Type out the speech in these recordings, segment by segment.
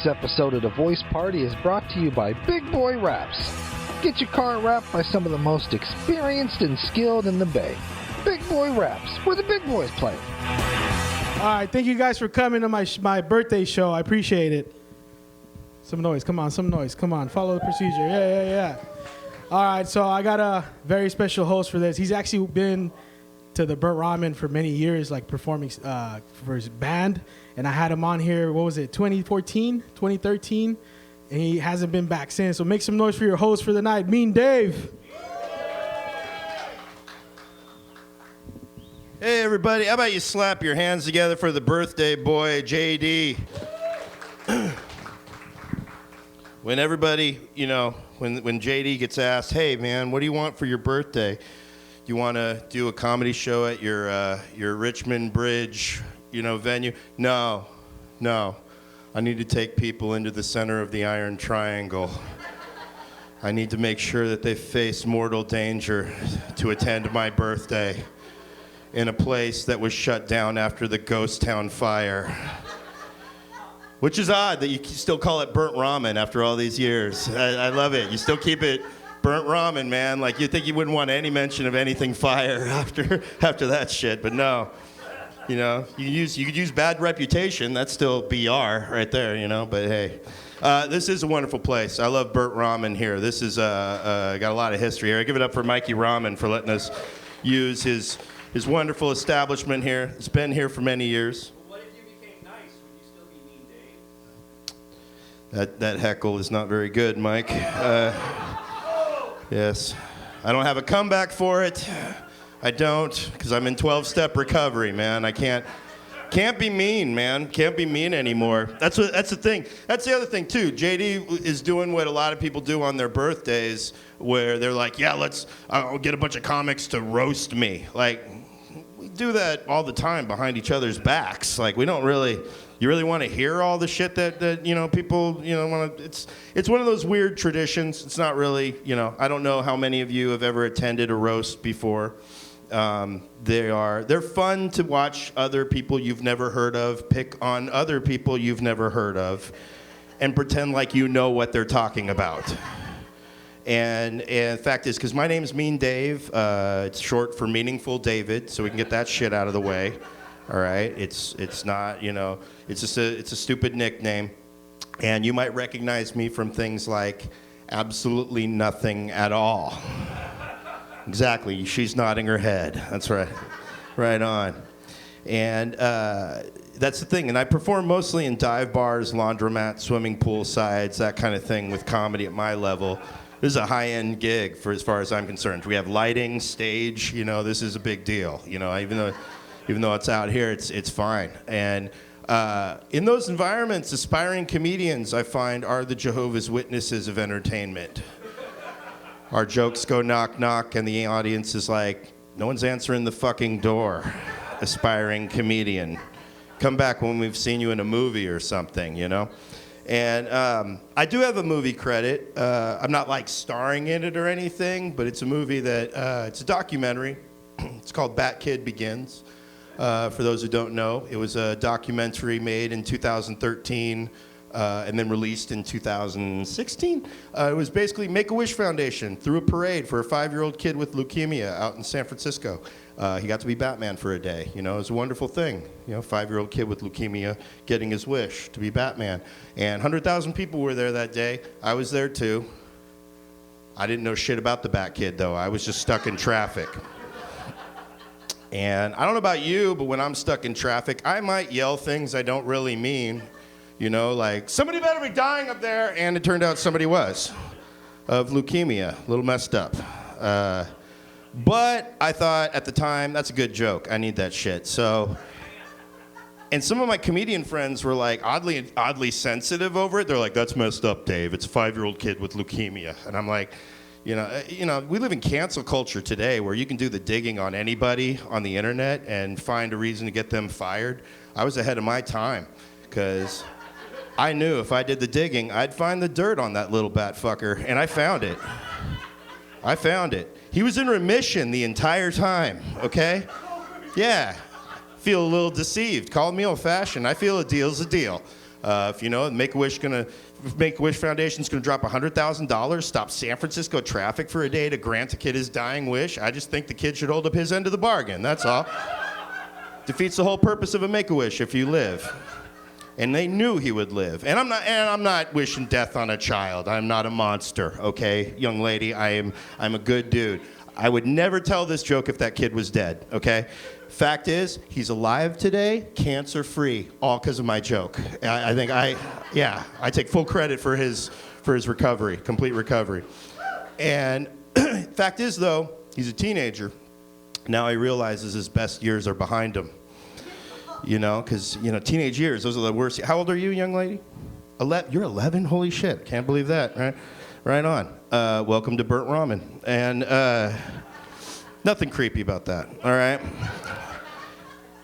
week's episode of The Voice Party is brought to you by Big Boy Wraps. Get your car wrapped by some of the most experienced and skilled in the Bay. Big Boy Wraps, where the big boys play. All right, thank you guys for coming to my birthday show. I appreciate it. Some noise, come on, some noise. Come on, follow the procedure. Yeah. All right, so I got a very special host for this. He's actually been to the Burt Ramen for many years, like performing for his band. And I had him on here, 2014, 2013? And he hasn't been back since. So make some noise for your host for the night, Mean Dave. Hey, everybody. How about you slap your hands together for the birthday boy, JD? When everybody, when JD gets asked, hey, man, what do you want for your birthday? You want to do a comedy show at your Richmond Bridge, venue? No. I need to take people into the center of the Iron Triangle. I need to make sure that they face mortal danger to attend my birthday in a place that was shut down after the Ghost Town fire. Which is odd that you still call it burnt ramen after all these years. I love it. You still keep it burnt ramen, man. Like, you think you wouldn't want any mention of anything fire after that shit, but no. You could use bad reputation. That's still BR right there, but hey. This is a wonderful place. I love burnt ramen here. This is got a lot of history here. I give it up for Mikey Ramen for letting us use his wonderful establishment here. It's been here for many years. Well, what if you became nice? Would you still be Mean Dave? That heckle is not very good, Mike. Yes. I don't have a comeback for it. I don't, because I'm in 12-step recovery, man. I can't be mean, man. Can't be mean anymore. That's the thing. That's the other thing, too. JD is doing what a lot of people do on their birthdays, where they're like, yeah, I'll get a bunch of comics to roast me. Like, we do that all the time behind each other's backs. Like, we don't really... You really want to hear all the shit that people want to? It's one of those weird traditions. It's not really, I don't know how many of you have ever attended a roast before. They're fun to watch other people you've never heard of pick on other people you've never heard of, and pretend like you know what they're talking about. And the fact is, because my name's Mean Dave, it's short for Meaningful David, so we can get that shit out of the way. All right, it's not, it's just it's a stupid nickname, and you might recognize me from things like absolutely nothing at all. Exactly, she's nodding her head. That's right, right on. And that's the thing. And I perform mostly in dive bars, laundromats, swimming pool sides, that kind of thing with comedy at my level. This is a high-end gig for as far as I'm concerned. We have lighting, stage. This is a big deal. Even though it's out here, it's fine. And in those environments, aspiring comedians, I find, are the Jehovah's Witnesses of entertainment. Our jokes go knock, knock, and the audience is like, no one's answering the fucking door, aspiring comedian. Come back when we've seen you in a movie or something, And I do have a movie credit. I'm not, starring in it or anything, but it's a movie that, it's a documentary. It's called Bat Kid Begins. For those who don't know, it was a documentary made in 2013 and then released in 2016. It was basically Make-A-Wish Foundation threw a parade for a 5-year-old kid with leukemia out in San Francisco. He got to be Batman for a day. It was a wonderful thing. 5-year-old kid with leukemia getting his wish to be Batman. And 100,000 people were there that day. I was there too. I didn't know shit about the Bat Kid, though. I was just stuck in traffic. And I don't know about you, but when I'm stuck in traffic, I might yell things I don't really mean. Like, somebody better be dying up there. And it turned out somebody was, of leukemia. A little messed up. But I thought at the time, that's a good joke. I need that shit. So, and some of my comedian friends were like oddly sensitive over it. They're like, that's messed up, Dave. It's a 5-year-old kid with leukemia. And I'm like, we live in cancel culture today where you can do the digging on anybody on the internet and find a reason to get them fired. I was ahead of my time because I knew if I did the digging, I'd find the dirt on that little bat fucker, and I found it. He was in remission the entire time, okay? Yeah. Feel a little deceived. Call me old-fashioned. I feel a deal's a deal. If you know, Make-A-Wish Foundation's gonna drop $100,000, stop San Francisco traffic for a day to grant a kid his dying wish. I just think the kid should hold up his end of the bargain. That's all. Defeats the whole purpose of a Make-A-Wish if you live. And they knew he would live. And I'm not wishing death on a child. I'm not a monster, okay, young lady. I'm a good dude. I would never tell this joke if that kid was dead, okay? Fact is, he's alive today, cancer-free, all because of my joke. I take full credit for his recovery, complete recovery. And fact is, though, he's a teenager. Now he realizes his best years are behind him. You know, because, teenage years, those are the worst. How old are you, young lady? 11? You're 11? Holy shit, can't believe that, right? Right on. Welcome to Burnt Ramen. And nothing creepy about that, all right?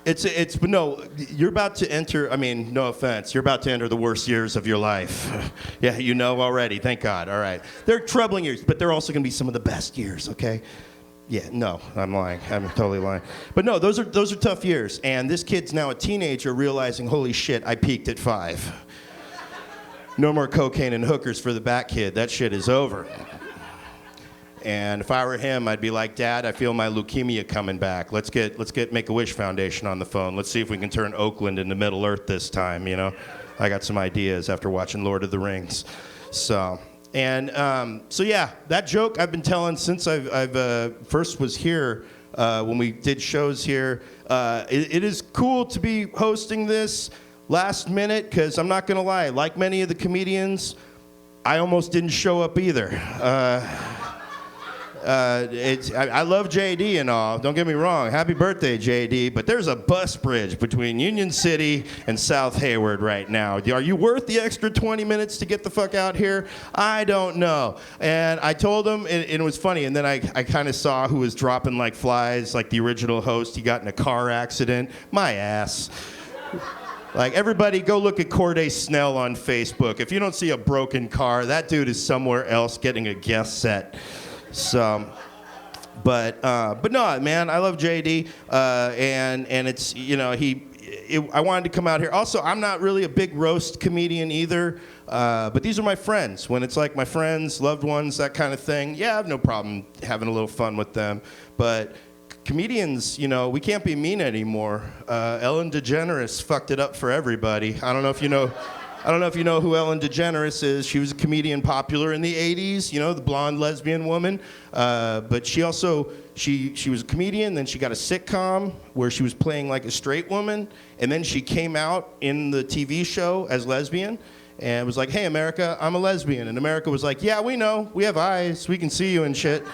But no, you're about to enter, no offense, you're about to enter the worst years of your life. Yeah, you know already, thank God, all right. They're troubling years, but they're also going to be some of the best years, okay? Yeah, no, I'm lying. I'm totally lying. But no, those are tough years. And this kid's now a teenager realizing, holy shit, I peaked at 5. No more cocaine and hookers for the Bat Kid. That shit is over. And if I were him, I'd be like, Dad, I feel my leukemia coming back. Let's get Make-A-Wish Foundation on the phone. Let's see if we can turn Oakland into Middle Earth this time, I got some ideas after watching Lord of the Rings. So yeah, that joke I've been telling since I've first was here when we did shows here. It is cool to be hosting this last minute because I'm not going to lie, like many of the comedians, I almost didn't show up either. I love JD and all, don't get me wrong, happy birthday JD, but there's a bus bridge between Union City and South Hayward right now. Are you worth the extra 20 minutes to get the fuck out here? I don't know. And I told him, and it was funny, and then I kind of saw who was dropping like flies, like the original host. He got in a car accident. My ass. Like, everybody go look at Corday Snell on Facebook. If you don't see a broken car, that dude is somewhere else getting a guest set. So, but no, man, I love JD, and it's, I wanted to come out here. Also, I'm not really a big roast comedian either, but these are my friends. When it's like my friends, loved ones, that kind of thing, yeah, I have no problem having a little fun with them. But comedians, we can't be mean anymore. Ellen DeGeneres fucked it up for everybody. I don't know if you know who Ellen DeGeneres is. She was a comedian popular in the 80s, the blonde lesbian woman. But she also, she was a comedian, then she got a sitcom where she was playing like a straight woman, and then she came out in the TV show as lesbian, and was like, hey, America, I'm a lesbian. And America was like, yeah, we know, we have eyes, we can see you and shit.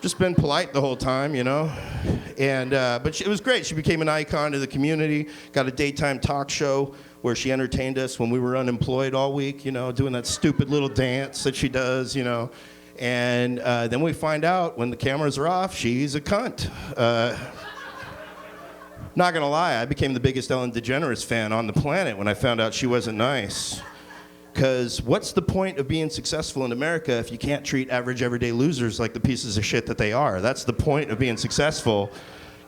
Just been polite the whole time, And, but it was great. She became an icon to the community, got a daytime talk show where she entertained us when we were unemployed all week, doing that stupid little dance that she does, And then we find out when the cameras are off, she's a cunt. Not gonna lie, I became the biggest Ellen DeGeneres fan on the planet when I found out she wasn't nice. Because what's the point of being successful in America if you can't treat average everyday losers like the pieces of shit that they are? That's the point of being successful.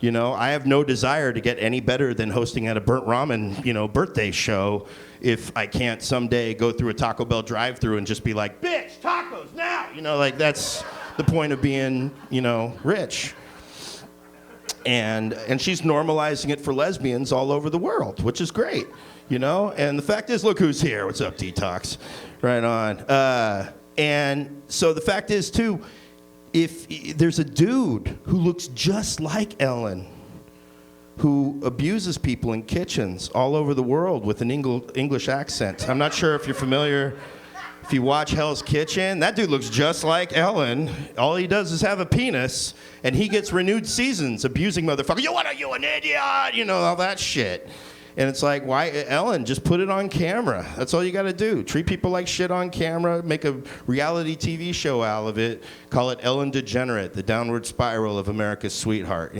I have no desire to get any better than hosting at a Burnt Ramen, birthday show if I can't someday go through a Taco Bell drive-thru and just be like, bitch, tacos now! That's the point of being, rich. And she's normalizing it for lesbians all over the world, which is great, And the fact is, look who's here. What's up, Detox? Right on. And so the fact is, too, if there's a dude who looks just like Ellen, who abuses people in kitchens all over the world with an English accent. I'm not sure if you're familiar, if you watch Hell's Kitchen, that dude looks just like Ellen. All he does is have a penis, and he gets renewed seasons abusing motherfuckers. You an idiot? All that shit. And it's like, why, Ellen, just put it on camera. That's all you got to do. Treat people like shit on camera, make a reality TV show out of it, call it Ellen DeGenerate, the downward spiral of America's sweetheart,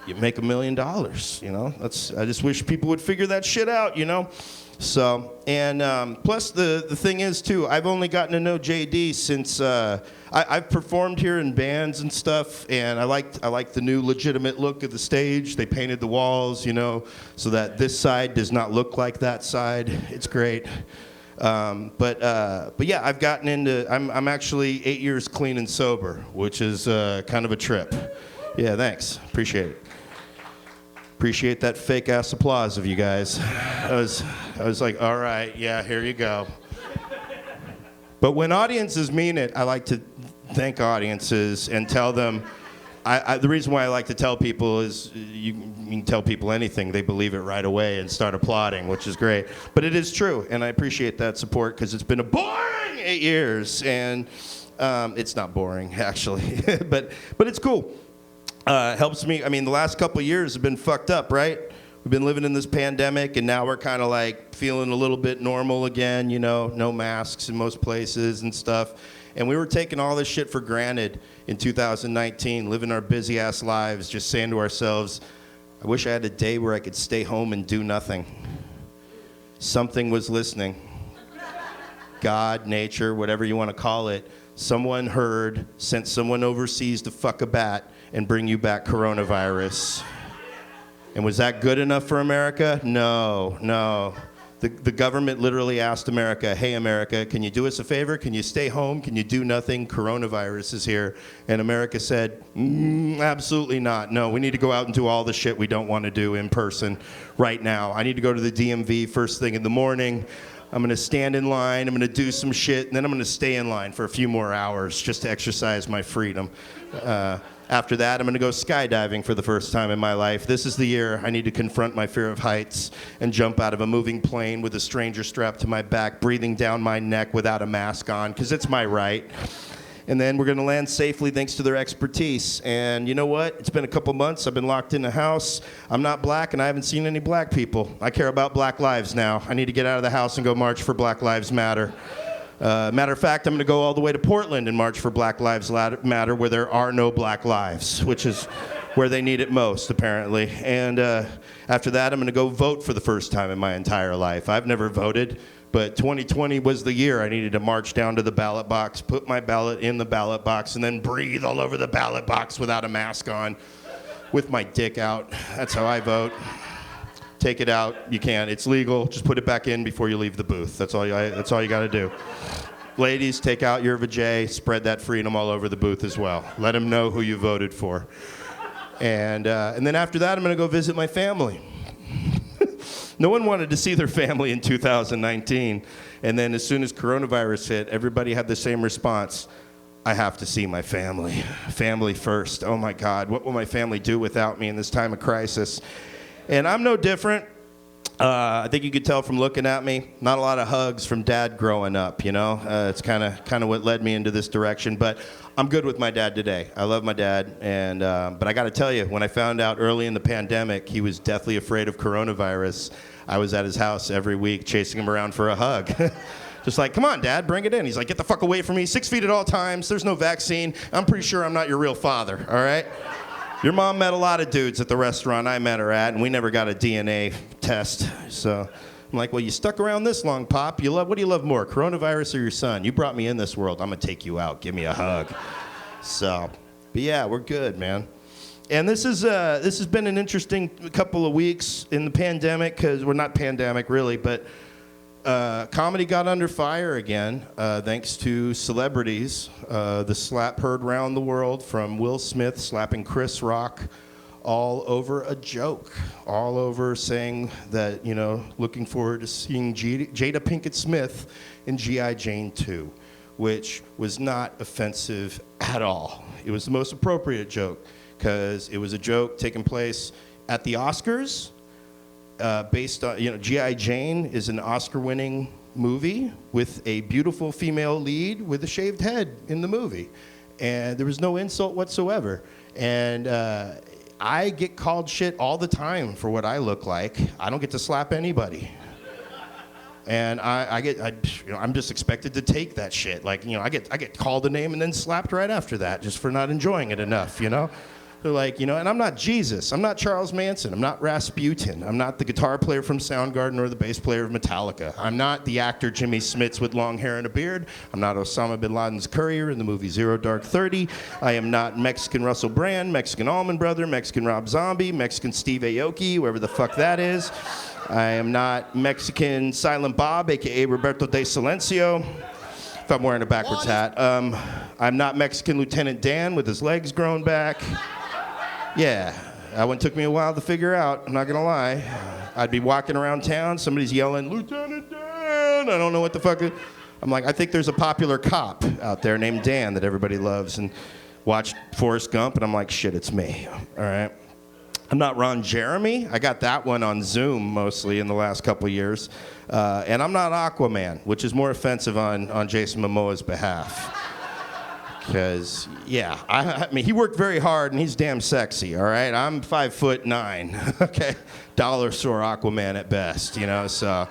you make $1 million, you know? I just wish people would figure that shit out, you know? So, and plus the thing is, too, I've only gotten to know JD since I've performed here in bands and stuff, and I like the new legitimate look of the stage. They painted the walls, you know, so that this side does not look like that side. It's great. But yeah, I've gotten into, I'm actually 8 years clean and sober, which is kind of a trip. Yeah, thanks. Appreciate it. Appreciate that fake-ass applause of you guys. I was like, all right, yeah, here you go. But when audiences mean it, I like to thank audiences and tell them, the reason why I like to tell people is you can tell people anything, they believe it right away and start applauding, which is great. But it is true, and I appreciate that support because it's been a boring 8 years, and it's not boring, actually, but it's cool. Helps me. I mean, the last couple of years have been fucked up, right? We've been living in this pandemic, and now we're kind of like feeling a little bit normal again, you know, no masks in most places and stuff. And we were taking all this shit for granted in 2019, living our busy-ass lives, just saying to ourselves, I wish I had a day where I could stay home and do nothing. Something was listening. God, nature, whatever you want to call it. Someone heard, sent someone overseas to fuck a bat and bring you back coronavirus. And was that good enough for America? No. The government literally asked America, hey, America, can you do us a favor? Can you stay home? Can you do nothing? Coronavirus is here. And America said, absolutely not. No, we need to go out and do all the shit we don't want to do in person right now. I need to go to the DMV first thing in the morning. I'm going to stand in line. I'm going to do some shit. And then I'm going to stay in line for a few more hours just to exercise my freedom. After that, I'm going to go skydiving for the first time in my life. This is the year I need to confront my fear of heights and jump out of a moving plane with a stranger strapped to my back, breathing down my neck without a mask on, because it's my right. And then we're going to land safely thanks to their expertise. And you know what? It's been a couple months. I've been locked in the house. I'm not black, and I haven't seen any black people. I care about black lives now. I need to get out of the house and go march for Black Lives Matter. Matter of fact, I'm going to go all the way to Portland and march for Black Lives Matter, where there are no black lives, which is where they need it most, apparently. And after that, I'm going to go vote for the first time in my entire life. I've never voted, but 2020 was the year I needed to march down to the ballot box, put my ballot in the ballot box, and then breathe all over the ballot box without a mask on, with my dick out. That's how I vote. Take it out. You can. It's legal. Just put it back in before you leave the booth. That's all you got to do. Ladies, take out your vajay. Spread that freedom all over the booth as well. Let them know who you voted for. And then after that, I'm going to go visit my family. No one wanted to see their family in 2019. And then as soon as coronavirus hit, everybody had the same response. I have to see my family. Family first. Oh, my God. What will my family do without me in this time of crisis? And I'm no different. I think you could tell from looking at me. Not a lot of hugs from Dad growing up, you know. It's kind of what led me into this direction. But I'm good with my dad today. I love my dad. And but I got to tell you, when I found out early in the pandemic he was deathly afraid of coronavirus, I was at his house every week chasing him around for a hug. Just like, come on, Dad, bring it in. He's like, get the fuck away from me. 6 feet at all times. There's no vaccine. I'm pretty sure I'm not your real father, all right? Your mom met a lot of dudes at the restaurant I met her at, and we never got a DNA test. So I'm like, well, you stuck around this long, Pop. What do you love more, coronavirus or your son? You brought me in this world. I'm going to take you out. Give me a hug. So, but yeah, we're good, man. And this has been an interesting couple of weeks in the pandemic, because we're not pandemic really, but comedy got under fire again, thanks to celebrities. The slap heard round the world, from Will Smith slapping Chris Rock all over a joke, all over saying that, you know, looking forward to seeing Jada Pinkett Smith in G.I. Jane 2, which was not offensive at all. It was the most appropriate joke, because it was a joke taking place at the Oscars. Based on, you know, G.I. Jane is an Oscar-winning movie with a beautiful female lead with a shaved head in the movie. And there was no insult whatsoever. And I get called shit all the time for what I look like. I don't get to slap anybody. And I'm just expected to take that shit. Like, you know, I get called a name and then slapped right after that, just for not enjoying it enough, you know? They're like, and I'm not Jesus. I'm not Charles Manson. I'm not Rasputin. I'm not the guitar player from Soundgarden or the bass player of Metallica. I'm not the actor Jimmy Smits with long hair and a beard. I'm not Osama bin Laden's courier in the movie Zero Dark 30. I am not Mexican Russell Brand, Mexican Allman Brother, Mexican Rob Zombie, Mexican Steve Aoki, whoever the fuck that is. I am not Mexican Silent Bob, a.k.a. Roberto de Silencio, if I'm wearing a backwards hat. I'm not Mexican Lieutenant Dan with his legs grown back. Yeah, that one took me a while to figure out, I'm not gonna lie. I'd be walking around town, somebody's yelling, Lieutenant Dan! I don't know what the fuck. I'm like, I think there's a popular cop out there named Dan that everybody loves, and watched Forrest Gump, and I'm like, shit, it's me, all right? I'm not Ron Jeremy. I got that one on Zoom mostly in the last couple of years. And I'm not Aquaman, which is more offensive on Jason Momoa's behalf. Because, yeah, I mean, he worked very hard, and he's damn sexy, all right? I'm 5'9", okay? Dollar store Aquaman at best, so...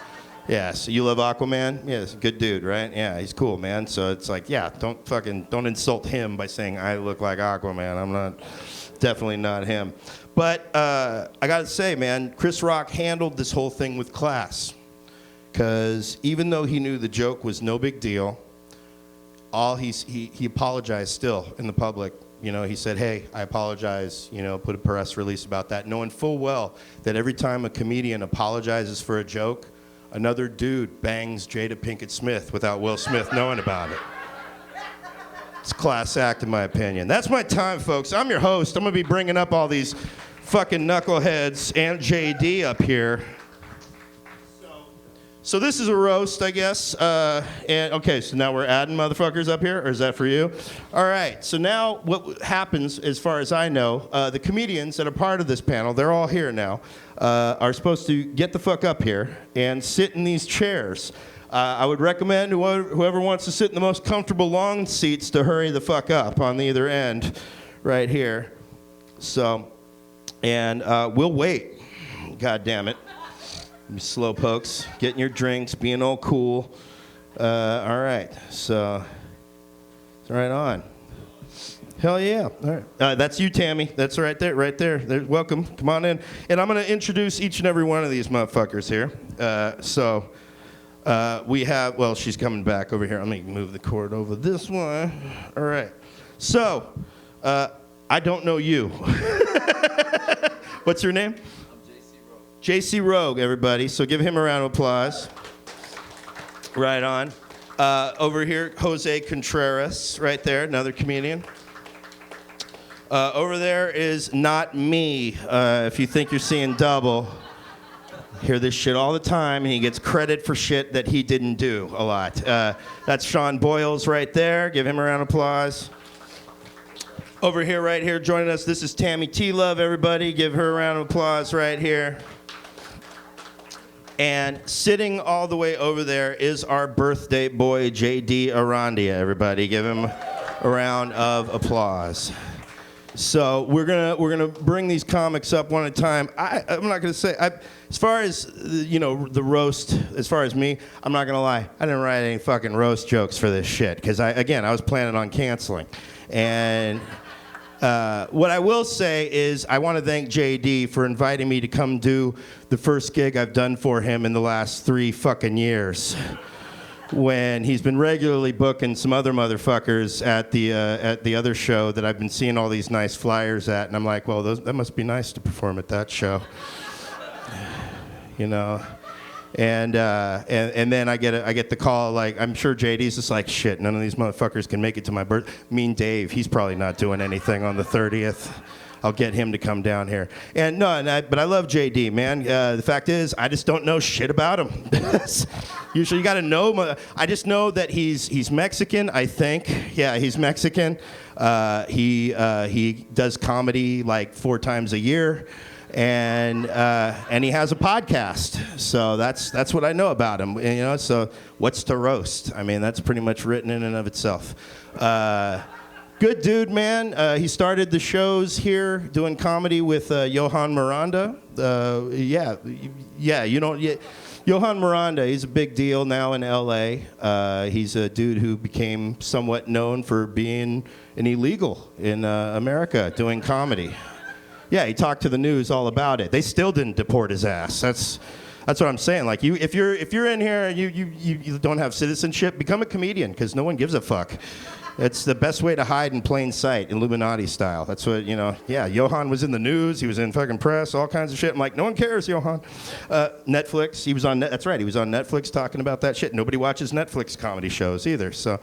Yeah, so you love Aquaman? Yeah, he's a good dude, right? Yeah, he's cool, man. So it's like, yeah, don't insult him by saying I look like Aquaman. I'm definitely not him. But I gotta say, man, Chris Rock handled this whole thing with class. Because even though he knew the joke was no big deal, he apologized still in the public. He said, hey, I apologize, put a press release about that, knowing full well that every time a comedian apologizes for a joke, another dude bangs Jada Pinkett Smith without Will Smith knowing about it. It's a class act, in my opinion. That's my time, folks. I'm your host. I'm going to be bringing up all these fucking knuckleheads and JD up here. So this is a roast, I guess. Okay, so now we're adding motherfuckers up here, or is that for you? All right, so now what happens, as far as I know, the comedians that are part of this panel, they're all here now, are supposed to get the fuck up here and sit in these chairs. I would recommend whoever wants to sit in the most comfortable long seats to hurry the fuck up on either end right here. So, and we'll wait. God damn it. Slow pokes, getting your drinks, being all cool. All right, so it's right on. Hell yeah. All right. That's you, Tammy. That's right there, right there. Welcome. Come on in. And I'm going to introduce each and every one of these motherfuckers here. We have, well, she's coming back over here. Let me move the cord over this one. All right. So, I don't know you. What's your name? JC Rogue, everybody. So give him a round of applause. Right on. Over here, Jose Contreras, right there, another comedian. Over there is Not Me. If you think you're seeing double, hear this shit all the time, and he gets credit for shit that he didn't do a lot. That's Sean Boyles right there. Give him a round of applause. Over here, right here, joining us, this is Tammy T. Love, everybody. Give her a round of applause right here. And sitting all the way over there is our birthday boy, J.D. Arandia, everybody. Give him a round of applause. So we're gonna bring these comics up one at a time. I'm not gonna say, as far as the roast, as far as me, I'm not gonna lie. I didn't write any fucking roast jokes for this shit because I was planning on canceling. And what I will say is I want to thank JD for inviting me to come do the first gig I've done for him in the last 3 fucking years. When he's been regularly booking some other motherfuckers at the other show that I've been seeing all these nice flyers at, and I'm like, well, that must be nice to perform at that show, And then I get the call, like, I'm sure JD's just like, shit, none of these motherfuckers can make it to my birth. Mean Dave, he's probably not doing anything on the 30th. I'll get him to come down here. But I love JD, man. The fact is, I just don't know shit about him. Usually you got to know. I just know that he's Mexican, I think. Yeah, he's Mexican. He does comedy like 4 times a year. And he has a podcast, so that's what I know about him. So what's to roast? I mean, that's pretty much written in and of itself. Good dude, man. He started the shows here doing comedy with Johan Miranda. Johan Miranda, he's a big deal now in L.A. He's a dude who became somewhat known for being an illegal in America doing comedy. Yeah, he talked to the news all about it. They still didn't deport his ass. That's what I'm saying. Like, if you're in here and you don't have citizenship, become a comedian, because no one gives a fuck. It's the best way to hide in plain sight, Illuminati style. That's what, yeah, Johan was in the news. He was in fucking press, all kinds of shit. I'm like, no one cares, Johan. Netflix, he was on, that's right, he was on Netflix talking about that shit. Nobody watches Netflix comedy shows either, so.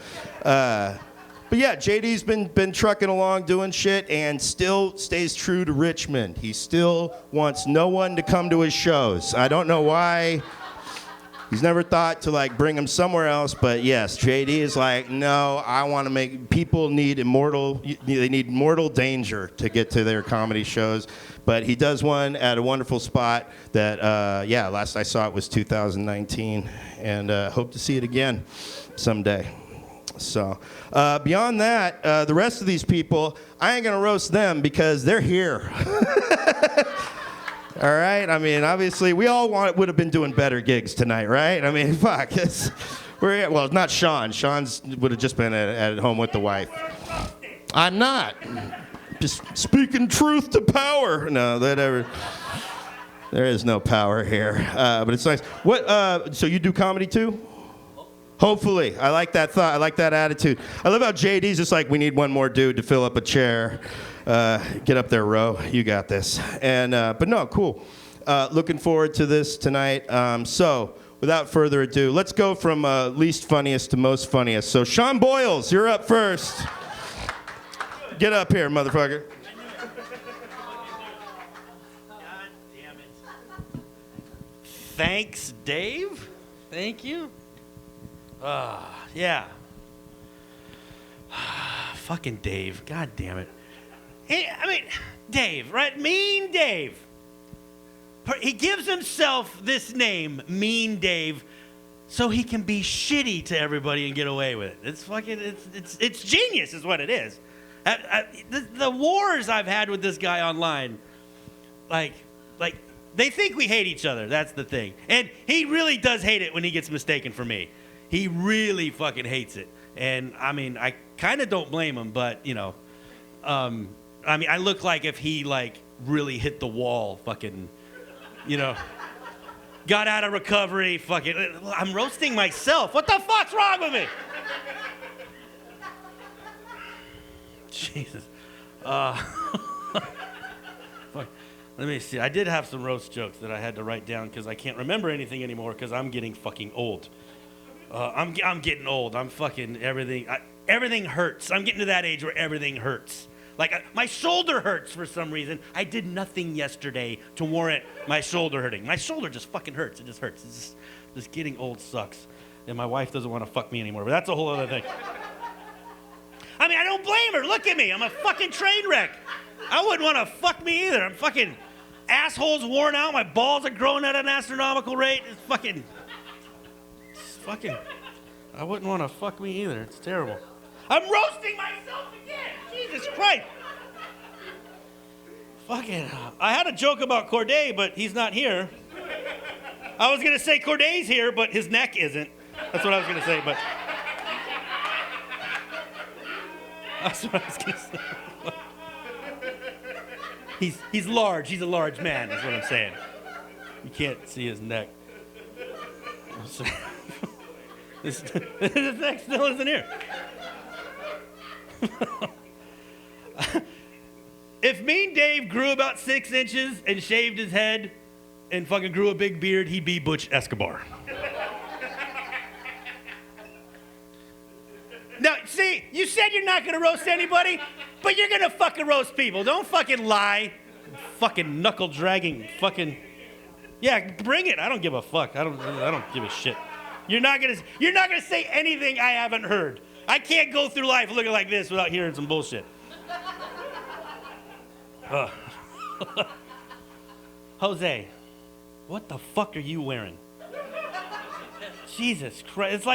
But yeah, JD's been trucking along doing shit and still stays true to Richmond. He still wants no one to come to his shows. I don't know why. He's never thought to like bring him somewhere else, but yes, JD is like, no, I want to make, people need they need mortal danger to get to their comedy shows. But he does one at a wonderful spot that, yeah, last I saw it was 2019, and hope to see it again someday. So beyond that, the rest of these people, I ain't going to roast them because they're here. All right? I mean, obviously, we all would have been doing better gigs tonight, right? I mean, fuck. Well, not Sean. Sean's would have just been at home with the wife. I'm not. Just speaking truth to power. No, there is no power here. But it's nice. So you do comedy too? Hopefully. I like that thought. I like that attitude. I love how JD's just like, we need one more dude to fill up a chair. Get up there, Ro. You got this. And but no, cool. Looking forward to this tonight. So without further ado, let's go from least funniest to most funniest. So Sean Boyles, you're up first. Get up here, motherfucker. God damn it. Thanks, Dave. Thank you. Yeah. Fucking Dave. God damn it. Hey, I mean, Dave, right? Mean Dave. He gives himself this name, Mean Dave, so he can be shitty to everybody and get away with it. It's fucking, it's genius is what it is. The wars I've had with this guy online, like, they think we hate each other. That's the thing. And he really does hate it when he gets mistaken for me. He really fucking hates it. And, I mean, I kind of don't blame him, but, I mean, I look like if he, like, really hit the wall, fucking, got out of recovery, fucking, I'm roasting myself. What the fuck's wrong with me? Jesus. Fuck. Let me see. I did have some roast jokes that I had to write down because I can't remember anything anymore because I'm getting fucking old. I'm getting old. I'm fucking everything. Everything hurts. I'm getting to that age where everything hurts. Like, my shoulder hurts for some reason. I did nothing yesterday to warrant my shoulder hurting. My shoulder just fucking hurts. It just hurts. It's just getting old sucks. And my wife doesn't want to fuck me anymore, but that's a whole other thing. I mean, I don't blame her. Look at me. I'm a fucking train wreck. I wouldn't want to fuck me either. I'm fucking asshole's worn out. My balls are growing at an astronomical rate. It's fucking, I wouldn't want to fuck me either. It's terrible. I'm roasting myself again. Jesus Christ. Fucking, I had a joke about Corday, but he's not here. I was going to say Corday's here, but his neck isn't. That's what I was going to say, but. That's what I was going to say. He's large. He's a large man, is what I'm saying. You can't see his neck. His neck still isn't here. If Mean Dave grew about 6 inches and shaved his head and fucking grew a big beard, he'd be Butch Escobar. Now, see, you said you're not gonna roast anybody, but you're gonna fucking roast people. Don't fucking lie. Fucking knuckle dragging, fucking. Yeah, bring it. I don't give a fuck. I don't give a shit. You're not gonna say anything I haven't heard. I can't go through life looking like this without hearing some bullshit. Jose, what the fuck are you wearing? Jesus Christ!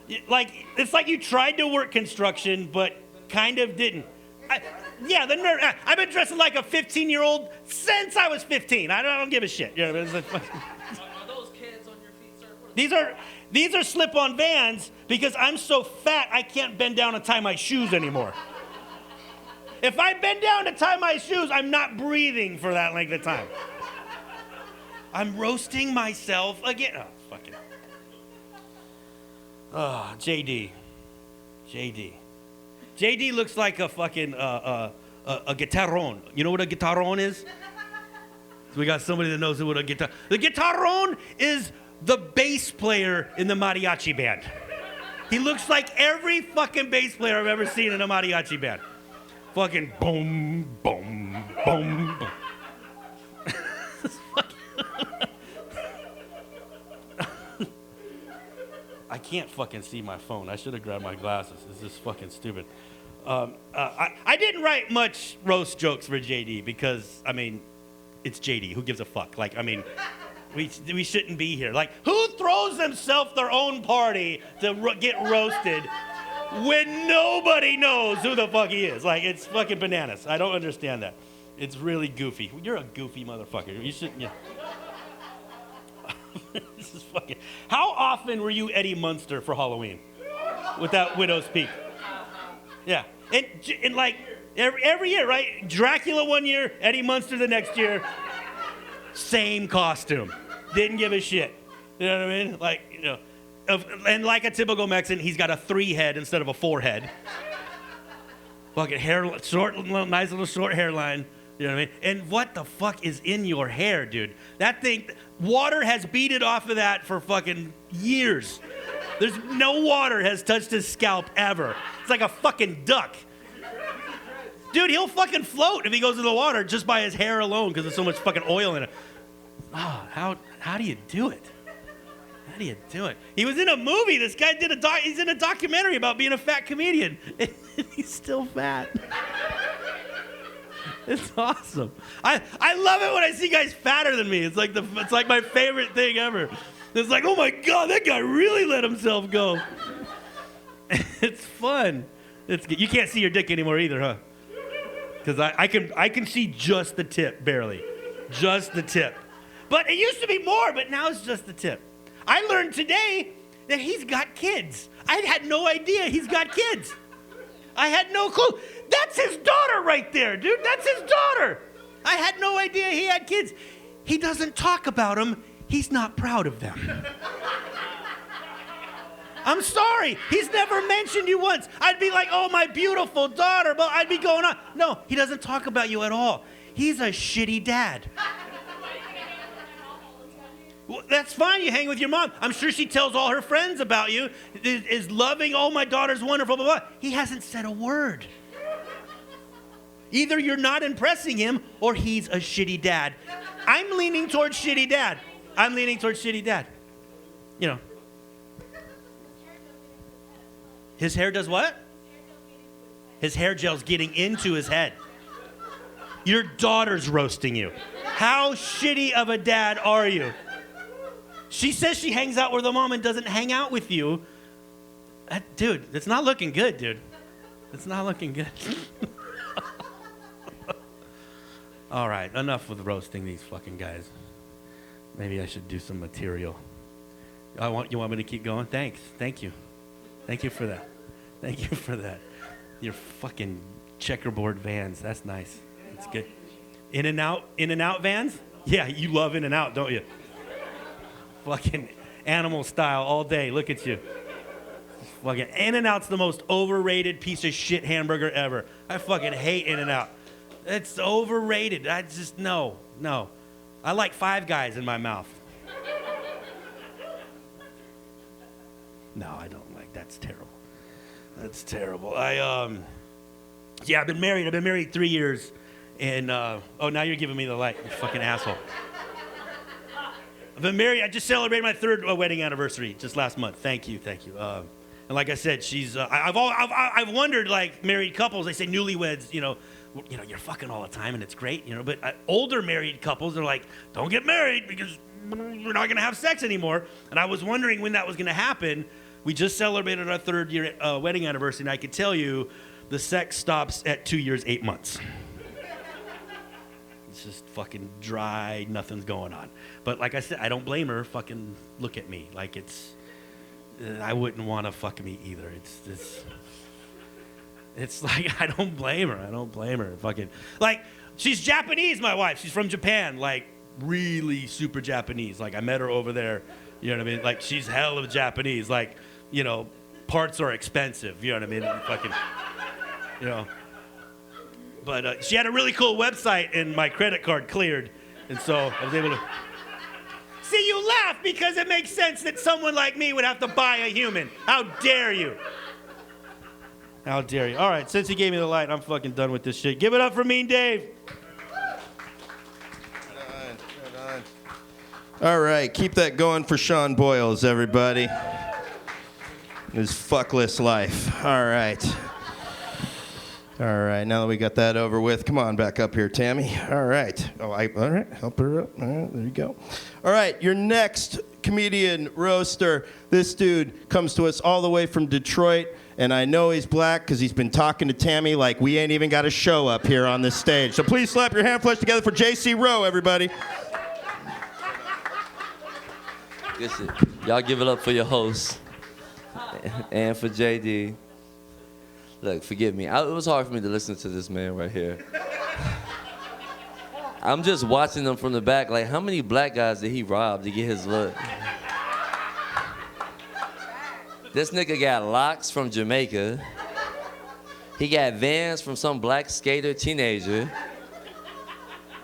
It's like you tried to work construction, but kind of didn't. Yeah, the nerd. I've been dressing like a 15-year-old since I was 15. I don't give a shit. Are those kids on your feet? These are slip-on Vans because I'm so fat I can't bend down and tie my shoes anymore. If I bend down to tie my shoes, I'm not breathing for that length of time. I'm roasting myself again. Oh, fuck it. Oh, JD. JD looks like a fucking a guitarron. You know what a guitarron is? So we got somebody that knows what a guitar. The guitarron is the bass player in the mariachi band. He looks like every fucking bass player I've ever seen in a mariachi band. Fucking boom, boom, boom, boom. I can't fucking see my phone. I should have grabbed my glasses. This is fucking stupid. I didn't write much roast jokes for JD because, I mean, it's JD. Who gives a fuck? Like, I mean, we shouldn't be here. Like, who throws themselves their own party to get roasted when nobody knows who the fuck he is? Like, it's fucking bananas. I don't understand that. It's really goofy. You're a goofy motherfucker. You shouldn't, yeah. This is fucking. How often were you Eddie Munster for Halloween? With that Widow's Peak? Yeah. And like, every year, right? Dracula one year, Eddie Munster the next year. Same costume. Didn't give a shit. You know what I mean? Like, you know. And like a typical Mexican, he's got a 3 head instead of a 4 head. Fucking hair, nice little short hairline. You know what I mean? And what the fuck is in your hair, dude? That thing, water has beat it off of that for fucking years. There's no water has touched his scalp ever. It's like a fucking duck. Dude, he'll fucking float if he goes in the water just by his hair alone because there's so much fucking oil in it. Oh, how do you do it? How do you do it? He was in a movie. This guy he's in a documentary about being a fat comedian. And he's still fat. It's awesome. I love it when I see guys fatter than me. It's like my favorite thing ever. It's like, oh my God, that guy really let himself go. It's fun. You can't see your dick anymore either, huh? Because I can see just the tip, barely. Just the tip. But it used to be more, but now it's just the tip. I learned today that he's got kids. I had no idea he's got kids. I had no clue. That's his daughter right there, dude. That's his daughter. I had no idea he had kids. He doesn't talk about them. He's not proud of them. I'm sorry. He's never mentioned you once. I'd be like, oh, my beautiful daughter. But I'd be going on. No, he doesn't talk about you at all. He's a shitty dad. Well, that's fine. You hang with your mom. I'm sure she tells all her friends about you. Is loving, oh, my daughter's wonderful, blah, blah, blah. He hasn't said a word. Either you're not impressing him or he's a shitty dad. I'm leaning towards shitty dad. You know. His hair does what? His hair gel's getting into his head. Your daughter's roasting you. How shitty of a dad are you? She says she hangs out with her mom and doesn't hang out with you. Dude, it's not looking good, dude. It's not looking good. All right, enough with roasting these fucking guys. Maybe I should do some material. You want me to keep going? Thanks. Thank you. Thank you for that. Thank you for that. Your fucking checkerboard Vans. That's nice. That's good. In-N-Out Vans? Yeah, you love In-N-Out, don't you? Fucking animal style all day. Look at you. Fucking In-N-Out's the most overrated piece of shit hamburger ever. I fucking hate In-N-Out. It's overrated. I just, no. I like Five Guys in my mouth. No, I don't like. That's terrible. That's terrible. I've been married. I've been married 3 years. And, now you're giving me the light, you fucking asshole. I've been married. I just celebrated my 3rd wedding anniversary just last month. Thank you. And like I said, she's. I've wondered, like married couples. They say newlyweds. You're fucking all the time, and it's great. But older married couples are like, don't get married because we're not gonna have sex anymore. And I was wondering when that was gonna happen. We just celebrated our 3rd year wedding anniversary, and I could tell you, the sex stops at 2 years, 8 months. it's just fucking dry, nothing's going on. But like I said, I don't blame her. Fucking look at me. Like I wouldn't want to fuck me either. It's like, I don't blame her. Fucking, like, she's Japanese, my wife. She's from Japan, like, really super Japanese. Like, I met her over there, you know what I mean? Like, she's hell of Japanese. Like, you know, parts are expensive, you know what I mean? Fucking, you know. But she had a really cool website, and my credit card cleared. And so I was able to. See, you laugh because it makes sense that someone like me would have to buy a human. How dare you? How dare you? All right, since he gave me the light, I'm fucking done with this shit. Give it up for Mean Dave. All right, keep that going for Sean Boyles, everybody. His fuckless life. All right. All right, now that we got that over with, come on back up here, Tammy. All right. All right, help her up. All right, there you go. All right, your next comedian roaster. This dude comes to us all the way from Detroit, and I know he's black because he's been talking to Tammy like we ain't even got a show up here on this stage. So please slap your hand flush together for JC Rowe, everybody. Good shit. Y'all give it up for your host and for JD. Look, forgive me. It was hard for me to listen to this man right here. I'm just watching him from the back. Like, how many black guys did he rob to get his look? This nigga got locks from Jamaica. He got Vans from some black skater teenager.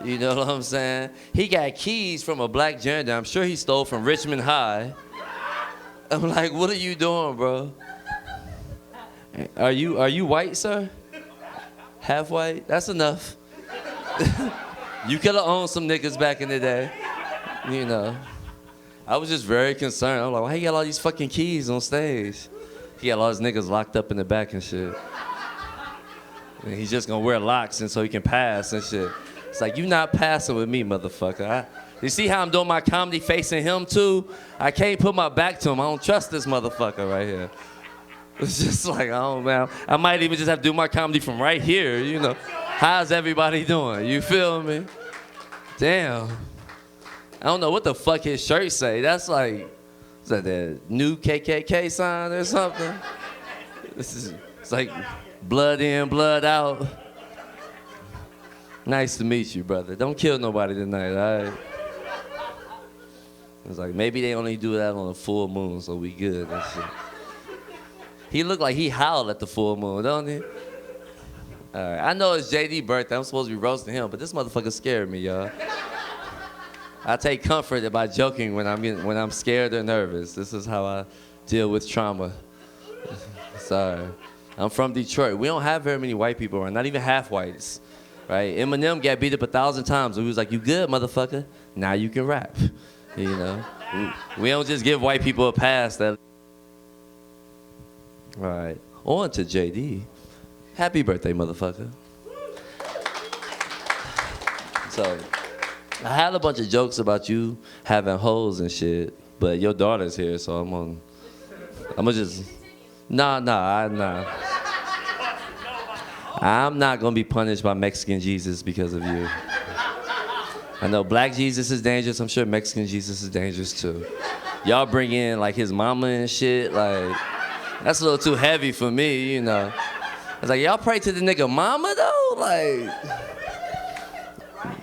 You know what I'm saying? He got keys from a black janitor. I'm sure he stole from Richmond High. I'm like, what are you doing, bro? Are you white, sir? Half white? That's enough. You could have owned some niggas back in the day. You know. I was just very concerned. I'm like, why he got all these fucking keys on stage? He got all his niggas locked up in the back and shit. And he's just gonna wear locks and so he can pass and shit. It's like, you not passing with me, motherfucker. You see how I'm doing my comedy facing him too? I can't put my back to him. I don't trust this motherfucker right here. It's just like, oh man, I might even just have to do my comedy from right here, you know. How's everybody doing? You feel me? Damn. I don't know what the fuck his shirt say. That's like, is that the new KKK sign or something? It's like blood in, blood out. Nice to meet you, brother. Don't kill nobody tonight, all right? It's like, maybe they only do that on a full moon, so we good and shit. He looked like he howled at the full moon, don't he? All right. I know it's JD's birthday. I'm supposed to be roasting him, but this motherfucker scared me, y'all. I take comfort by joking when I'm scared or nervous. This is how I deal with trauma. Sorry. I'm from Detroit. We don't have very many white people around, not even half whites, right? Eminem got beat up 1,000 times. We was like, you good, motherfucker? Now you can rap, you know? We don't just give white people a pass that. All right, on to JD. Happy birthday, motherfucker. So, I had a bunch of jokes about you having hoes and shit, but your daughter's here, so I'm gonna just, nah. I'm not gonna be punished by Mexican Jesus because of you. I know black Jesus is dangerous. I'm sure Mexican Jesus is dangerous too. Y'all bring in like his mama and shit, like, that's a little too heavy for me, you know. I was like, y'all pray to the nigga mama though? Like,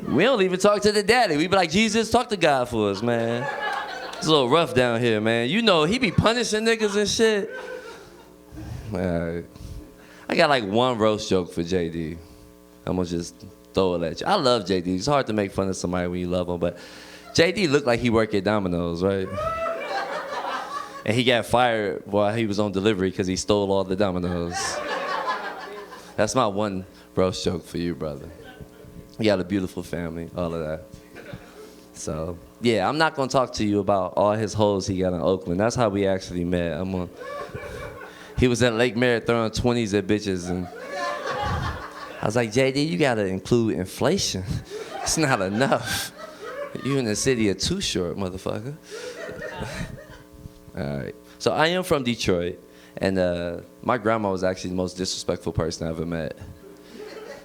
we don't even talk to the daddy. We be like, Jesus, talk to God for us, man. It's a little rough down here, man. You know, he be punishing niggas and shit. I got like one roast joke for JD. I'm gonna just throw it at you. I love JD. It's hard to make fun of somebody when you love them, but JD looked like he worked at Domino's, right? And he got fired while he was on delivery because he stole all the Domino's. That's my one roast joke for you, brother. You got a beautiful family, all of that. So, yeah, I'm not going to talk to you about all his hoes he got in Oakland. That's how we actually met. He was at Lake Merritt throwing 20s at bitches, and I was like, JD, you got to include inflation. It's not enough. You in the city are too short, motherfucker. All right. So I am from Detroit, and my grandma was actually the most disrespectful person I ever met.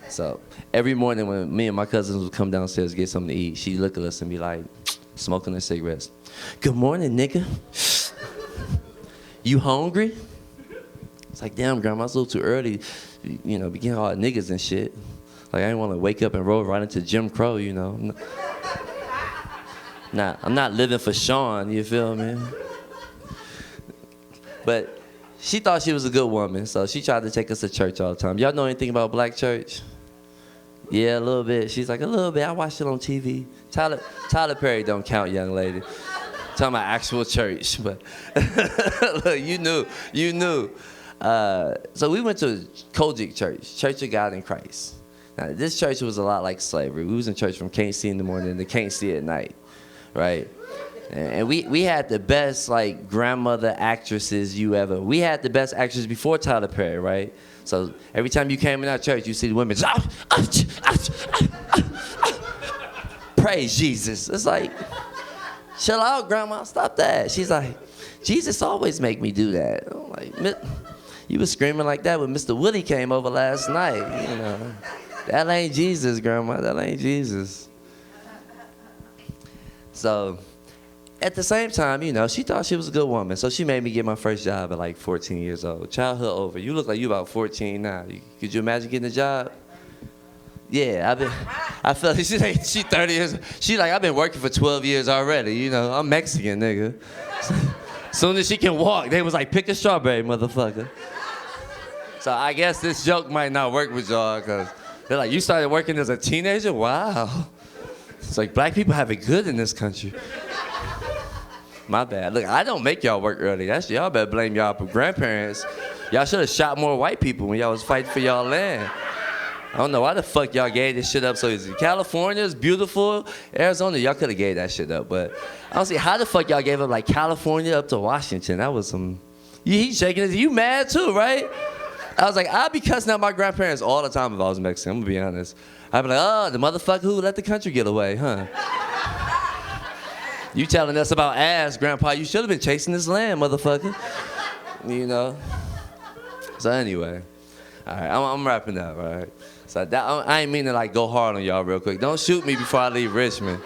So every morning when me and my cousins would come downstairs to get something to eat, she'd look at us and be like, smoking her cigarettes. Good morning, nigga. You hungry? It's like, damn, Grandma, it's a little too early. You know, begin all niggas and shit. Like, I didn't want to wake up and roll right into Jim Crow, you know. I'm not living for Sean, you feel me? But she thought she was a good woman, so she tried to take us to church all the time. Y'all know anything about black church? Yeah, a little bit. She's like, a little bit. I watched it on TV. Tyler Perry don't count, young lady. Talking about actual church, but look, you knew. So we went to Kojic Church, Church of God in Christ. Now, this church was a lot like slavery. We was in church from can't see in the morning to can't see at night, right? And we had the best, like, grandmother actresses you ever. We had the best actresses before Tyler Perry, right? So every time you came in our church, you see the women, praise Jesus. It's like, chill out, Grandma, stop that. She's like, Jesus always make me do that. I'm like, you was screaming like that when Mr. Woody came over last night, you know. That ain't Jesus, Grandma, that ain't Jesus. So, at the same time, you know, she thought she was a good woman, so she made me get my first job at like 14 years old. Childhood over. You look like you about 14 now. Could you imagine getting a job? Yeah, I feel like she 30 years. She like, I've been working for 12 years already, you know. I'm Mexican, nigga. Soon as she can walk, they was like, pick a strawberry, motherfucker. So I guess this joke might not work with y'all, because they're like, you started working as a teenager? Wow. It's like, black people have it good in this country. My bad. Look, I don't make y'all work early. That's y'all better blame y'all grandparents. Y'all should have shot more white people when y'all was fighting for y'all land. I don't know why the fuck y'all gave this shit up so easy. California is beautiful. Arizona, y'all could have gave that shit up. But I don't see how the fuck y'all gave up like California up to Washington. That was some... He's shaking his... You mad too, right? I was like, I'd be cussing out my grandparents all the time if I was Mexican. I'm gonna be honest. I'd be like, oh, the motherfucker who let the country get away, huh? You telling us about ass, Grandpa. You should have been chasing this land, motherfucker. You know? So anyway. All right, I'm wrapping up, all right? So I ain't mean to, like, go hard on y'all real quick. Don't shoot me before I leave Richmond.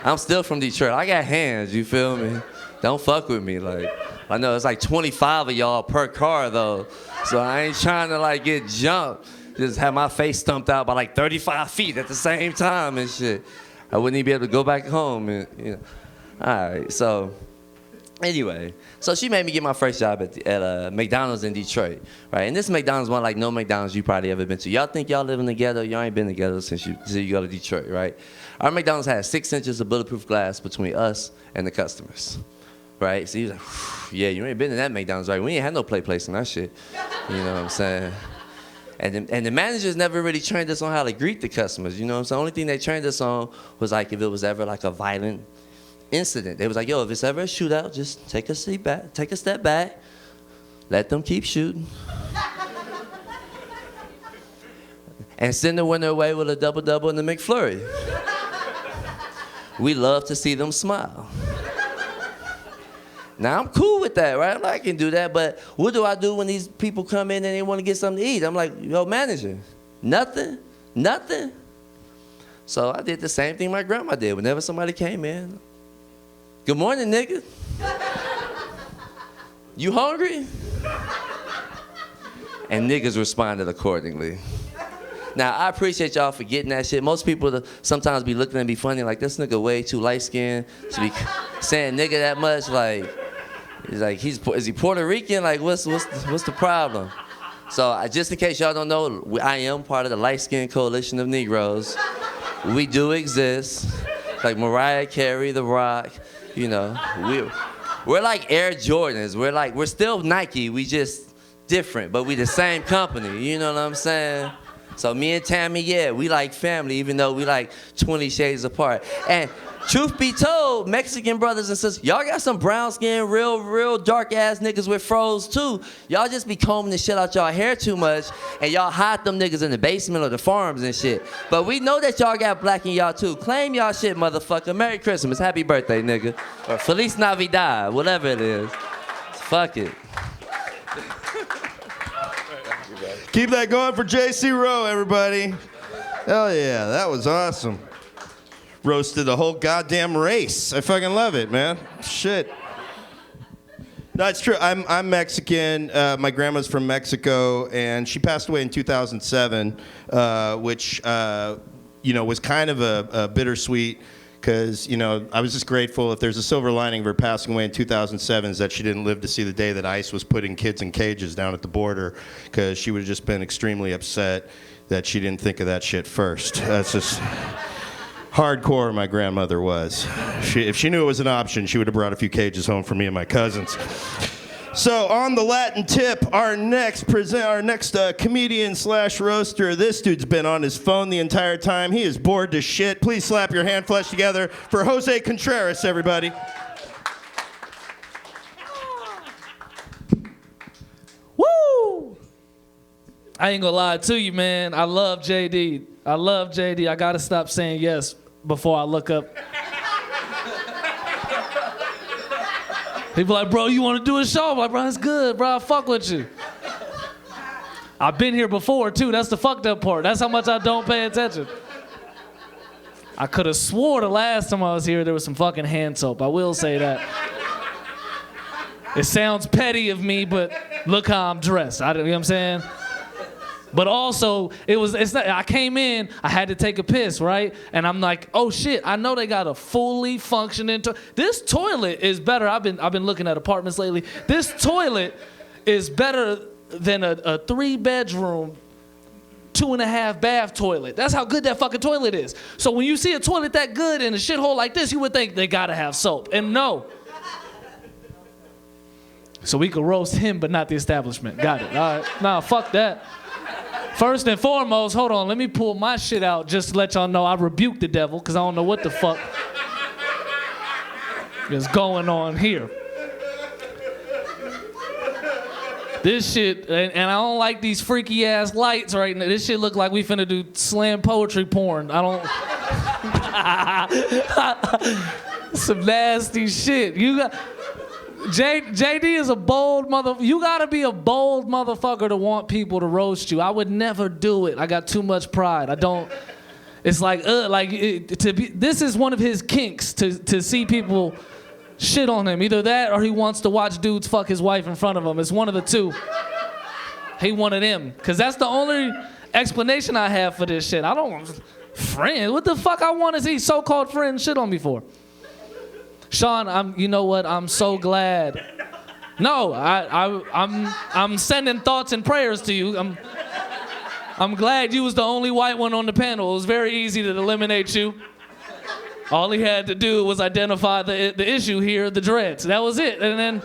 I'm still from Detroit. I got hands, you feel me? Don't fuck with me, like. I know it's like 25 of y'all per car, though. So I ain't trying to, like, get jumped. Just have my face stumped out by, like, 35 feet at the same time and shit. I wouldn't even be able to go back home and, you know. All right, so anyway, so she made me get my first job at McDonald's in Detroit, right? And this McDonald's one like no McDonald's you probably ever been to. Y'all think y'all living together? Y'all ain't been together since you go to Detroit, right? Our McDonald's had 6 inches of bulletproof glass between us and the customers, right? So he was like, yeah, you ain't been to that McDonald's, right? We ain't had no place in that shit. You know what I'm saying? And the managers never really trained us on how to greet the customers. You know what I'm saying? The only thing they trained us on was like if it was ever like a violent incident. They was like, yo, if it's ever a shootout, just take a step back, let them keep shooting. And send the winner away with a double-double in the McFlurry. We love to see them smile. Now, I'm cool with that, right? I can do that, but what do I do when these people come in and they want to get something to eat? I'm like, yo, manager, nothing? So I did the same thing my grandma did whenever somebody came in. Good morning, nigga. You hungry? And niggas responded accordingly. Now, I appreciate y'all for getting that shit. Most people sometimes be looking and be funny, like, this nigga way too light-skinned to be saying nigga that much. Like, he's like, is he Puerto Rican? Like, what's the problem? So, just in case y'all don't know, I am part of the light-skinned coalition of Negroes. We do exist. Like Mariah Carey, The Rock. You know, we're like Air Jordans. We're still Nike. We just different, but we the same company. You know what I'm saying? So me and Tammy, yeah, we like family, even though we like 20 shades apart. And truth be told, Mexican brothers and sisters, y'all got some brown skin, real dark ass niggas with froze too. Y'all just be combing the shit out y'all hair too much, and y'all hide them niggas in the basement or the farms and shit. But we know that y'all got black in y'all too. Claim y'all shit, motherfucker. Merry Christmas, happy birthday, nigga. Or Feliz Navidad, whatever it is. Fuck it. Keep that going for JC Rowe, everybody. Hell yeah, that was awesome. Roasted a whole goddamn race. I fucking love it, man. Shit. No, it's true. I'm Mexican. My grandma's from Mexico, and she passed away in 2007, which was kind of a bittersweet. Because, I was just grateful. If there's a silver lining of her passing away in 2007 is that she didn't live to see the day that ICE was putting kids in cages down at the border, because she would have just been extremely upset that she didn't think of that shit first. That's just hardcore my grandmother was. If she knew it was an option, she would have brought a few cages home for me and my cousins. So on the Latin tip, our next comedian / roaster, this dude's been on his phone the entire time. He is bored to shit. Please slap your hand flesh together for Jose Contreras, everybody. Woo! I ain't gonna lie to you, man. I love JD. I gotta stop saying yes before I look up. People like, bro, you want to do a show? I'm like, bro, it's good, bro. I fuck with you. I've been here before, too. That's the fucked up part. That's how much I don't pay attention. I could have swore the last time I was here there was some fucking hand soap. I will say that. It sounds petty of me, but look how I'm dressed. You know what I'm saying? But also, I came in, I had to take a piss, right? And I'm like, oh shit, I know they got a fully functioning this toilet is better. I've been looking at apartments lately. This toilet is better than a 3-bedroom, 2.5 bath toilet. That's how good that fucking toilet is. So when you see a toilet that good in a shithole like this, you would think they gotta have soap. And no. So we could roast him, but not the establishment. Got it. All right. Nah, fuck that. First and foremost, hold on, let me pull my shit out just to let y'all know I rebuked the devil, because I don't know what the fuck is going on here. This shit, and I don't like these freaky ass lights right now. This shit look like we finna do slam poetry porn. I don't. Some nasty shit. You got. JD is a bold you gotta be a bold motherfucker to want people to roast you. I would never do it. I got too much pride. I don't. It's like this is one of his kinks to see people shit on him. Either that or he wants to watch dudes fuck his wife in front of him. It's one of the two. He wanted him, cause that's the only explanation I have for this shit. I don't friend. What the fuck I want to see so-called friends shit on me for? Sean, you know what? I'm so glad. No, I'm sending thoughts and prayers to you. I'm glad you was the only white one on the panel. It was very easy to eliminate you. All he had to do was identify the issue here, the dreads. That was it. And then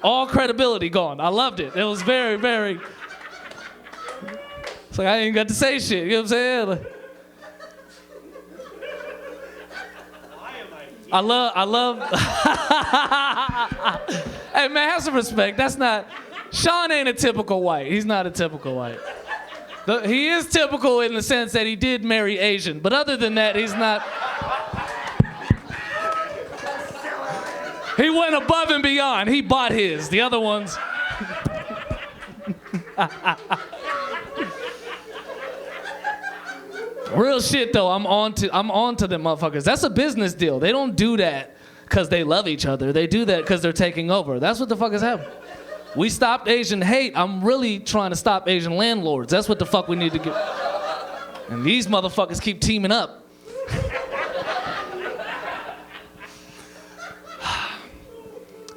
all credibility gone. I loved it. It was very, very. It's like I ain't got to say shit. You know what I'm saying? Like, I love. Hey man, have some respect. That's not. Sean ain't a typical white. He's not a typical white. He is typical in the sense that he did marry Asian, but other than that, he's not. He went above and beyond. He bought his. The other ones. Real shit though, I'm on to them motherfuckers. That's a business deal. They don't do that because they love each other. They do that because they're taking over. That's what the fuck is happening. We stopped Asian hate. I'm really trying to stop Asian landlords. That's what the fuck we need to get. And these motherfuckers keep teaming up.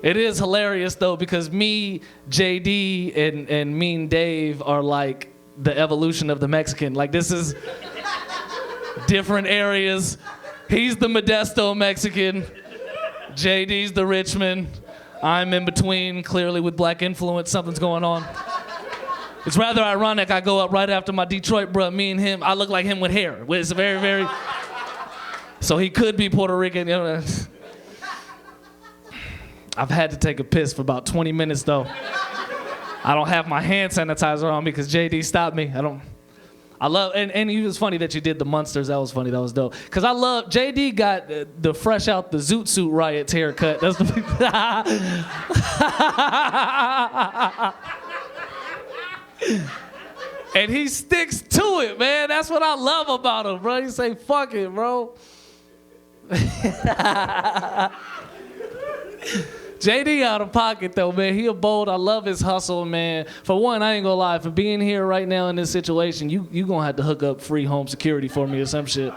It is hilarious though, because me, JD, and Mean Dave are like the evolution of the Mexican. Like this is different areas. He's the Modesto Mexican. JD's the Richmond. I'm in between, clearly with black influence. Something's going on. It's rather ironic. I go up right after my Detroit bruh. Me and him, I look like him with hair. It's very, very. So he could be Puerto Rican. You know. I've had to take a piss for about 20 minutes though. I don't have my hand sanitizer on me because JD stopped me. I love, and it was funny that you did the Munsters. That was funny. That was dope. Because I love, JD got the fresh out the Zoot Suit Riots haircut. That's the And he sticks to it, man. That's what I love about him, bro. He say, fuck it, bro. JD out of pocket, though, man. He a bold. I love his hustle, man. For one, I ain't gonna lie. For being here right now in this situation, you gonna have to hook up free home security for me or some shit.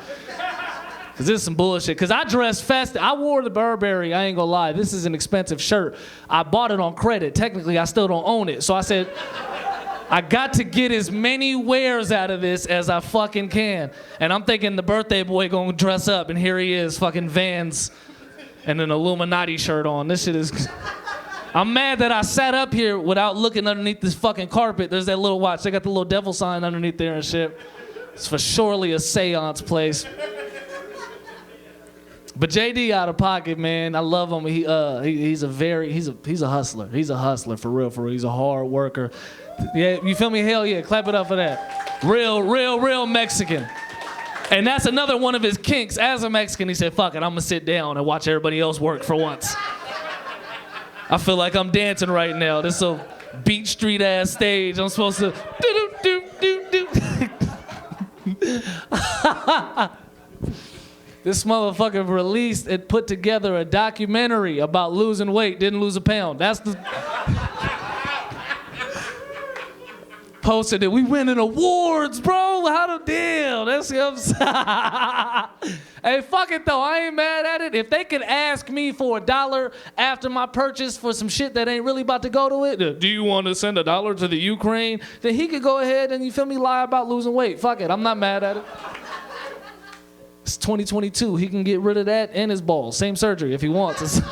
Cause this is some bullshit. Cause I dressed festive. I wore the Burberry. I ain't gonna lie. This is an expensive shirt. I bought it on credit. Technically, I still don't own it. So I said, I got to get as many wears out of this as I fucking can. And I'm thinking the birthday boy gonna dress up, and here he is, fucking Vans and an Illuminati shirt on. This shit is... I'm mad that I sat up here without looking underneath this fucking carpet. There's that little watch. They got the little devil sign underneath there and shit. It's for surely a seance place. But JD out of pocket, man. I love him. He's a hustler. He's a hustler for real, for real. He's a hard worker. Yeah, you feel me? Hell yeah, clap it up for that. Real Mexican. And that's another one of his kinks. As a Mexican, he said, fuck it, I'm gonna sit down and watch everybody else work for once. I feel like I'm dancing right now. This is a Beach Street ass stage. I'm supposed to do. This motherfucker released and put together a documentary about losing weight, didn't lose a pound. That's the... Posted it. We winning awards, bro. How the deal? That's what I'm saying. Hey, fuck it though. I ain't mad at it. If they could ask me for $1 after my purchase for some shit that ain't really about to go to it, do you want to send $1 to the Ukraine? Then he could go ahead and, you feel me, lie about losing weight. Fuck it. I'm not mad at it. It's 2022. He can get rid of that and his balls. Same surgery if he wants.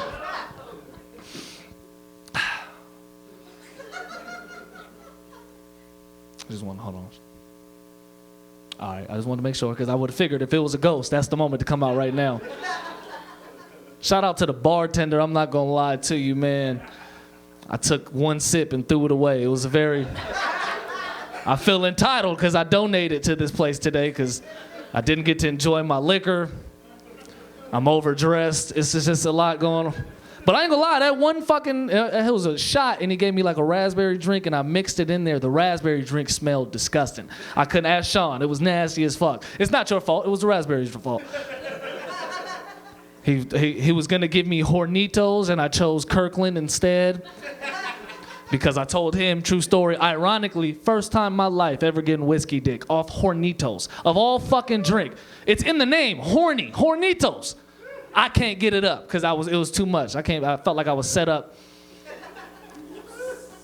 I just want to hold on. All right, I just wanted to make sure because I would have figured if it was a ghost, that's the moment to come out right now. Shout out to the bartender. I'm not gonna lie to you, man. I took one sip and threw it away. It was a very... I feel entitled because I donated to this place today because I didn't get to enjoy my liquor. I'm overdressed. It's just a lot going on. But I ain't gonna lie, that one fucking, it was a shot and he gave me like a raspberry drink and I mixed it in there. The raspberry drink smelled disgusting. I couldn't ask Sean, it was nasty as fuck. It's not your fault, it was the raspberry's fault. He was gonna give me Hornitos and I chose Kirkland instead. Because I told him, true story, ironically, first time in my life ever getting whiskey dick off Hornitos. Of all fucking drink. It's in the name, horny, Hornitos. I can't get it up because it was too much. I felt like I was set up.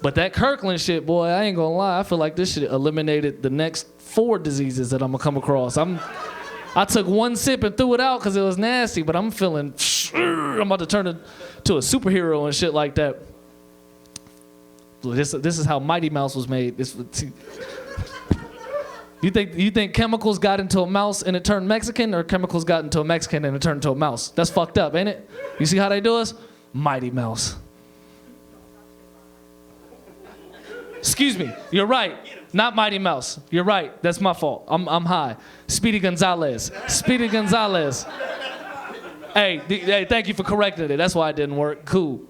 But that Kirkland shit, boy, I ain't gonna lie. I feel like this shit eliminated the next 4 diseases that I'm gonna come across. I took one sip and threw it out because it was nasty, but I'm feeling, I'm about to turn into a superhero and shit like that. This is how Mighty Mouse was made. You think chemicals got into a mouse and it turned Mexican, or chemicals got into a Mexican and it turned into a mouse? That's fucked up, ain't it? You see how they do us? Mighty Mouse. Excuse me, you're right. Not Mighty Mouse. You're right. That's my fault. I'm high. Speedy Gonzalez. Speedy Gonzalez. Hey, thank you for correcting it. That's why it didn't work. Cool.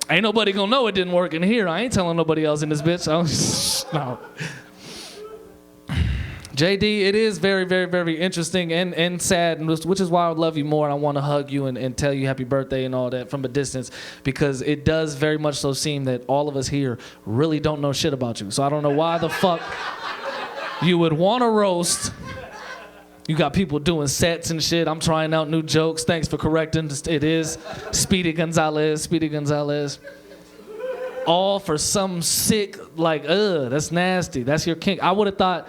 Ain't nobody gonna know it didn't work in here. I ain't telling nobody else in this bitch. No. JD, it is very, very, very interesting and sad, which is why I love you more and I want to hug you and tell you happy birthday and all that from a distance, because it does very much so seem that all of us here really don't know shit about you. So I don't know why the fuck you would want to roast. You got people doing sets and shit. I'm trying out new jokes. Thanks for correcting. It is Speedy Gonzalez, Speedy Gonzalez. All for some sick, like, that's nasty. That's your kink. I would have thought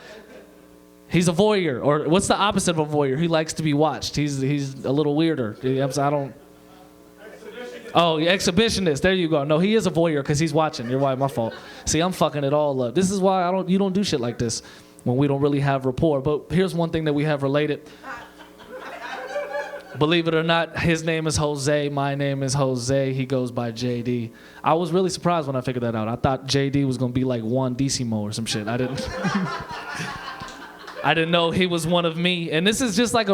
he's a voyeur, or what's the opposite of a voyeur? He likes to be watched. He's a little weirder. I don't. Oh, exhibitionist. There you go. No, he is a voyeur because he's watching. You're right. My fault. See, I'm fucking it all up. This is why you don't do shit like this when we don't really have rapport. But here's one thing that we have related. Believe it or not, his name is Jose. My name is Jose. He goes by JD. I was really surprised when I figured that out. I thought JD was going to be like Juan Decimo or some shit. I didn't know he was one of me. And this is just like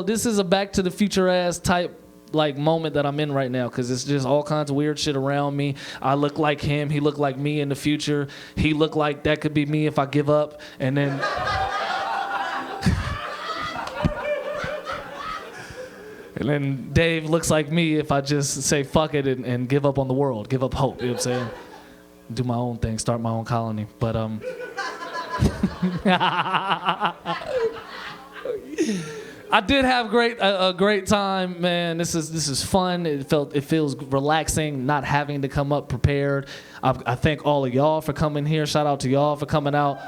this is a Back to the Future ass type like moment that I'm in right now, because it's just all kinds of weird shit around me. I look like him. He looked like me in the future. He looked like that could be me if I give up. And then... And then Dave looks like me if I just say fuck it and give up on the world, give up hope, you know what I'm saying? Do my own thing, start my own colony. But I did have a great time, man. This is fun. It feels relaxing not having to come up prepared. I thank all of y'all for coming here. Shout out to y'all for coming out.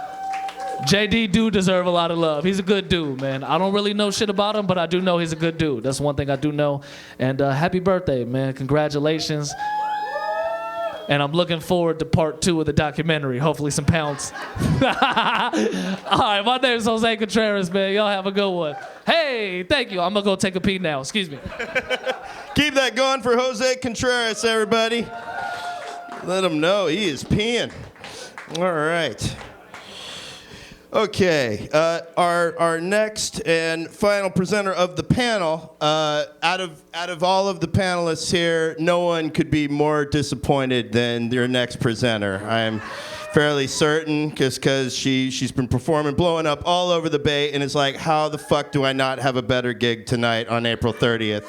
JD do deserve a lot of love. He's a good dude, man. I don't really know shit about him, but I do know he's a good dude. That's one thing I do know. And happy birthday, man. Congratulations. And I'm looking forward to part 2 of the documentary. Hopefully some pounds. All right, my name is Jose Contreras, man. Y'all have a good one. Hey, thank you. I'm going to go take a pee now. Excuse me. Keep that going for Jose Contreras, everybody. Let him know he is peeing. All right. Okay, our next and final presenter of the panel, out of all of the panelists here, no one could be more disappointed than your next presenter. I am fairly certain, just because she's been performing, blowing up all over the Bay, and it's like, how the fuck do I not have a better gig tonight on April 30th?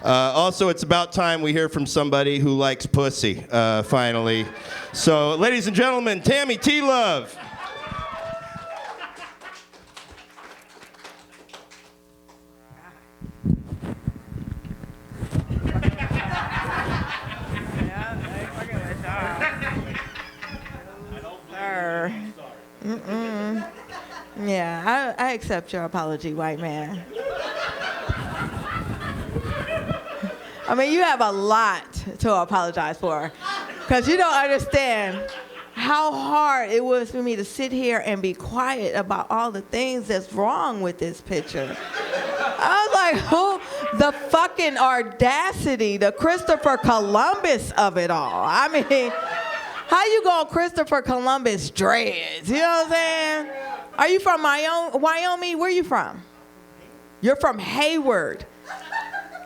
Also, it's about time we hear from somebody who likes pussy, finally. So, ladies and gentlemen, Tammy T. Love. Yeah, I accept your apology, white man. I mean, you have a lot to apologize for, because you don't understand how hard it was for me to sit here and be quiet about all the things that's wrong with this picture. I was like, who? The fucking audacity, the Christopher Columbus of it all. I mean, how you going Christopher Columbus dreads? You know what I'm saying? Are you from Wyoming? Where you from? You're from Hayward.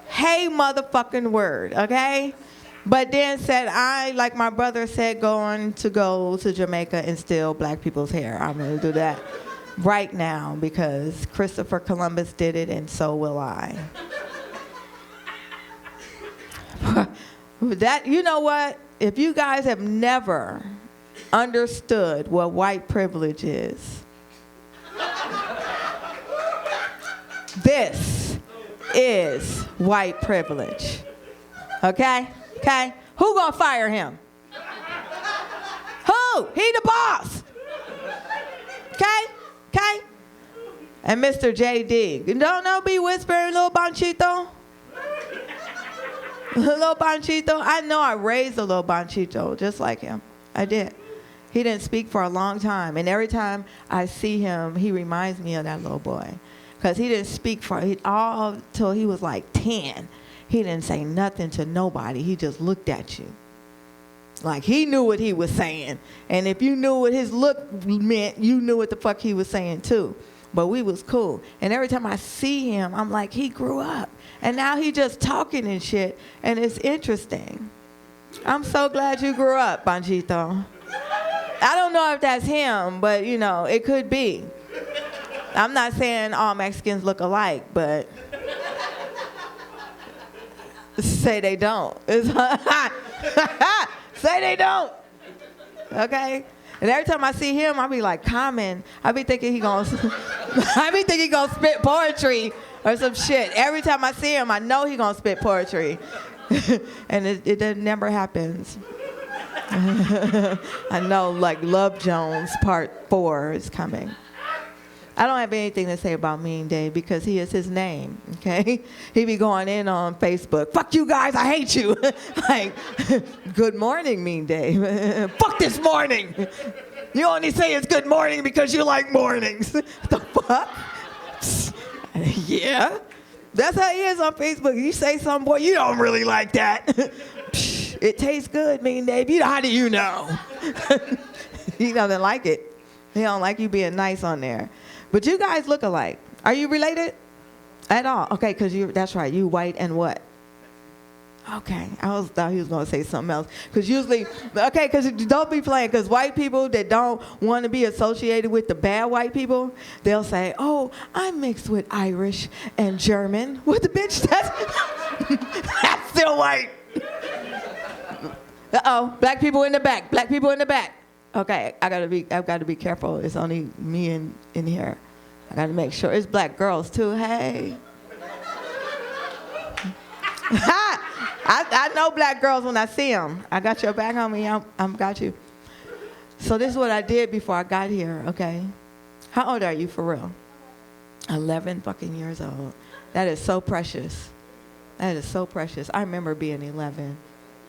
Hey motherfucking word, okay? But then said, I, like my brother said, going to go to Jamaica and steal black people's hair. I'm going to do that right now because Christopher Columbus did it and so will I. That, you know what? If you guys have never understood what white privilege is, this is white privilege. Okay? Okay? Who gonna fire him? Who? He the boss. Okay? Okay? And Mr. JD, don't be whispering, little Banchito. Little Banchito. I know I raised a little Banchito just like him. I did. He didn't speak for a long time. And every time I see him, he reminds me of that little boy. Because he didn't speak all till he was like 10. He didn't say nothing to nobody. He just looked at you. Like he knew what he was saying. And if you knew what his look meant, you knew what the fuck he was saying too. But we was cool. And every time I see him, I'm like, he grew up. And now he just talking and shit. And it's interesting. I'm so glad you grew up, Banchito. I don't know if that's him, but you know, it could be. I'm not saying all Mexicans look alike, but say they don't. Say they don't. Okay? And every time I see him, I be like, Common. I be thinking he gonna spit poetry or some shit. Every time I see him, I know he gonna spit poetry. And it never happens. I know, like, Love Jones Part 4 is coming. I don't have anything to say about Mean Dave because he is his name, okay? He be going in on Facebook. Fuck you guys, I hate you. Like, good morning, Mean Dave. Fuck this morning. You only say it's good morning because you like mornings. The fuck? Yeah. That's how he is on Facebook. You say something, boy, you don't really like that. It tastes good, Mean Dave. How do you know? He doesn't like it. He don't like you being nice on there. But you guys look alike. Are you related? At all? Okay, because that's right. You white and what? Okay, thought he was gonna say something else. Cause usually, cause don't be playing. Cause white people that don't want to be associated with the bad white people, they'll say, "Oh, I'm mixed with Irish and German." What the bitch? That's still white. Uh-oh, black people in the back. Black people in the back. Okay, I've got to be careful. It's only me in here. I got to make sure it's black girls too. Hey. I know black girls when I see them. I got your back, homie. I'm got you. So this is what I did before I got here, okay? How old are you for real? 11 fucking years old. That is so precious. That is so precious. I remember being 11.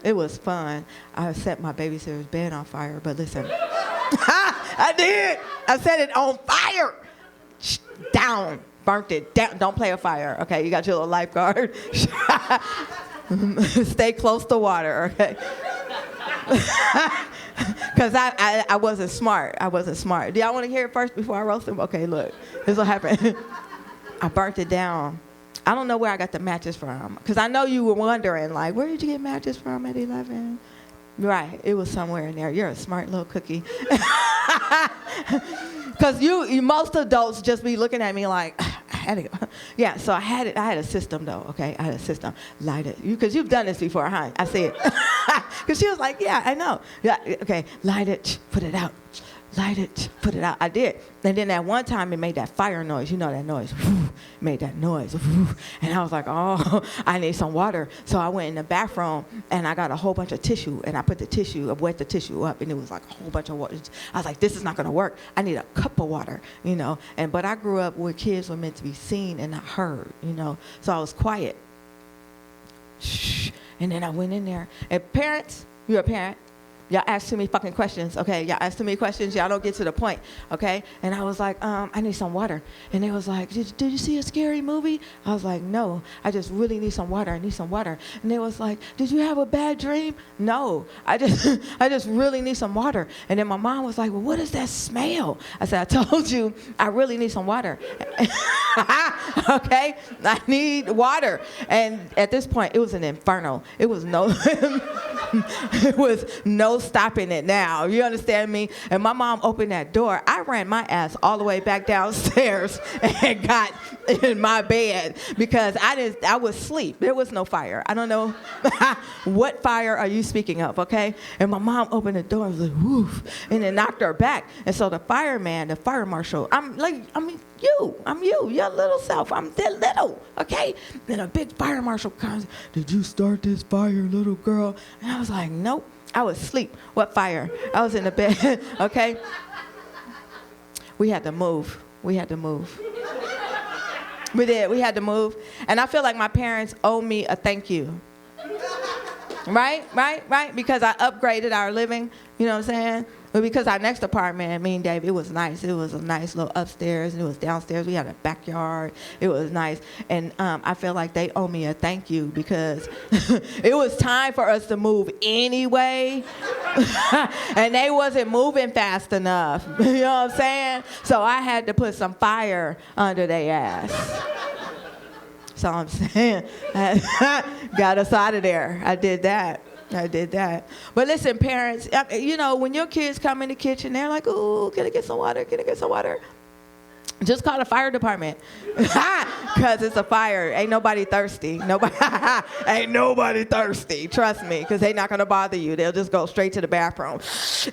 It was fun. I set my babysitter's bed on fire, but listen. I did. I set it on fire. Down. Burnt it down. Don't play a fire, okay? You got your little lifeguard. Stay close to water, okay? Because I wasn't smart. I wasn't smart. Do y'all want to hear it first before I roast them? Okay, look. This is what happened. I burnt it down. I don't know where I got the matches from. Because I know you were wondering, like, where did you get matches from at 11? Right. It was somewhere in there. You're a smart little cookie. Because you most adults just be looking at me like, I had to go. Yeah, so I had a system, though, okay? I had a system. Light it. Because you've done this before, huh? I see it. Because she was like, yeah, I know. Yeah, okay, light it, put it out. Light it, put it out. I did. And then at one time, it made that fire noise. You know that noise. It made that noise. And I was like, oh, I need some water. So I went in the bathroom, and I got a whole bunch of tissue, and I put the tissue, I wet the tissue up, and it was like a whole bunch of water. I was like, this is not going to work. I need a cup of water, you know. But I grew up where kids were meant to be seen and not heard, you know. So I was quiet. Shh. And then I went in there. And parents, you're a parent. Y'all ask too many fucking questions, okay? Y'all ask too many questions, y'all don't get to the point, okay? And I was like, I need some water. And they was like, did you see a scary movie? I was like, no, I just really need some water. I need some water. And they was like, did you have a bad dream? No, I just really need some water. And then my mom was like, well, what is that smell? I said, I told you, I really need some water. Okay, I need water. And at this point, it was an inferno. It was no stopping it now. You understand me? And my mom opened that door. I ran my ass all the way back downstairs and got in my bed because I was asleep. There was no fire. I don't know what fire are you speaking of, okay? And my mom opened the door and was like, woof, and then knocked her back. And so the fireman, the fire marshal, I'm your little self. I'm that little, okay? Then a big fire marshal comes, did you start this fire, little girl? And I was like, nope. I was asleep. What fire? I was in the bed, okay? We had to move. We did. We had to move. And I feel like my parents owe me a thank you. Right? Because I upgraded our living, you know what I'm saying? But because our next apartment, me and Dave, it was nice. It was a nice little upstairs, and it was downstairs. We had a backyard. It was nice. And I feel like they owe me a thank you because it was time for us to move anyway. And they wasn't moving fast enough. You know what I'm saying? So I had to put some fire under their ass. So I'm saying, got us out of there. I did that. But listen, parents, you know, when your kids come in the kitchen, they're like, ooh, can I get some water? Can I get some water? Just call the fire department. Because it's a fire. Ain't nobody thirsty. Ain't nobody thirsty. Trust me, because they're not going to bother you. They'll just go straight to the bathroom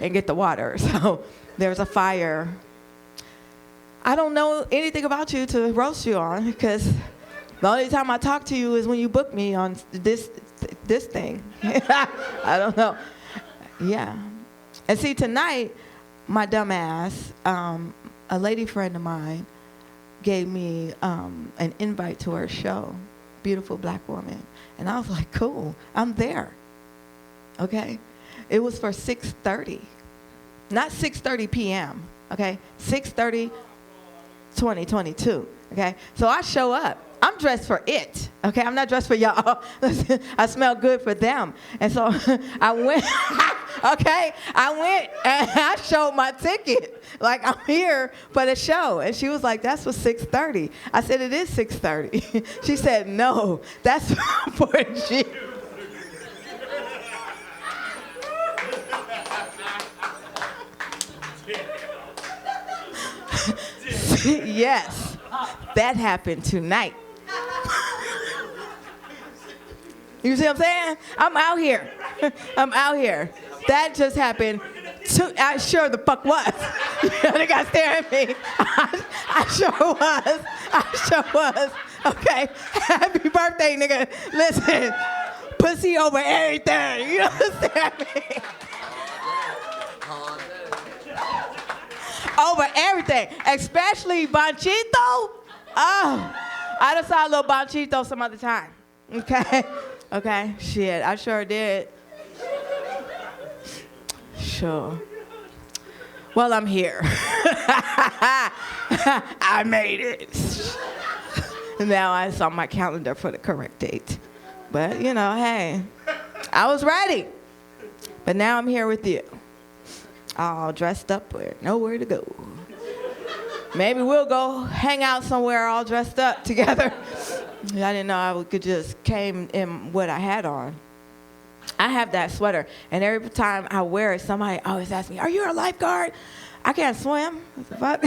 and get the water. So there's a fire. I don't know anything about you to roast you on because the only time I talk to you is when you book me on this thing. I don't know. Yeah. And see, tonight, my dumb ass, a lady friend of mine gave me an invite to her show, Beautiful Black Woman. And I was like, cool, I'm there. Okay? It was for 6:30. Not 6:30 p.m., okay? 6:30, 2022, okay? So I show up. I'm dressed for it, okay? I'm not dressed for y'all. I smell good for them. And so I went, okay? I went and I showed my ticket. Like, I'm here for the show. And she was like, that's for 6:30. I said, it is 6:30. She said, no, that's for you. Yes, that happened tonight. You see what I'm saying? I'm out here. I'm out here. That just happened. I sure the fuck was. They got staring at me. I sure was. I sure was. Okay. Happy birthday, nigga. Listen. Pussy over everything. You understand me? Over everything. Especially Banchito. Oh. I done saw a little Banchito some other time. Okay? Okay? Shit. I sure did. Sure. Well, I'm here. I made it. Now it's on my calendar for the correct date. But, you know, hey, I was ready. But now I'm here with you. All dressed up with nowhere to go. Maybe we'll go hang out somewhere all dressed up together. I didn't know I could just came in what I had on. I have that sweater, and every time I wear it, somebody always asks me, "Are you a lifeguard?" I can't swim. What the fuck?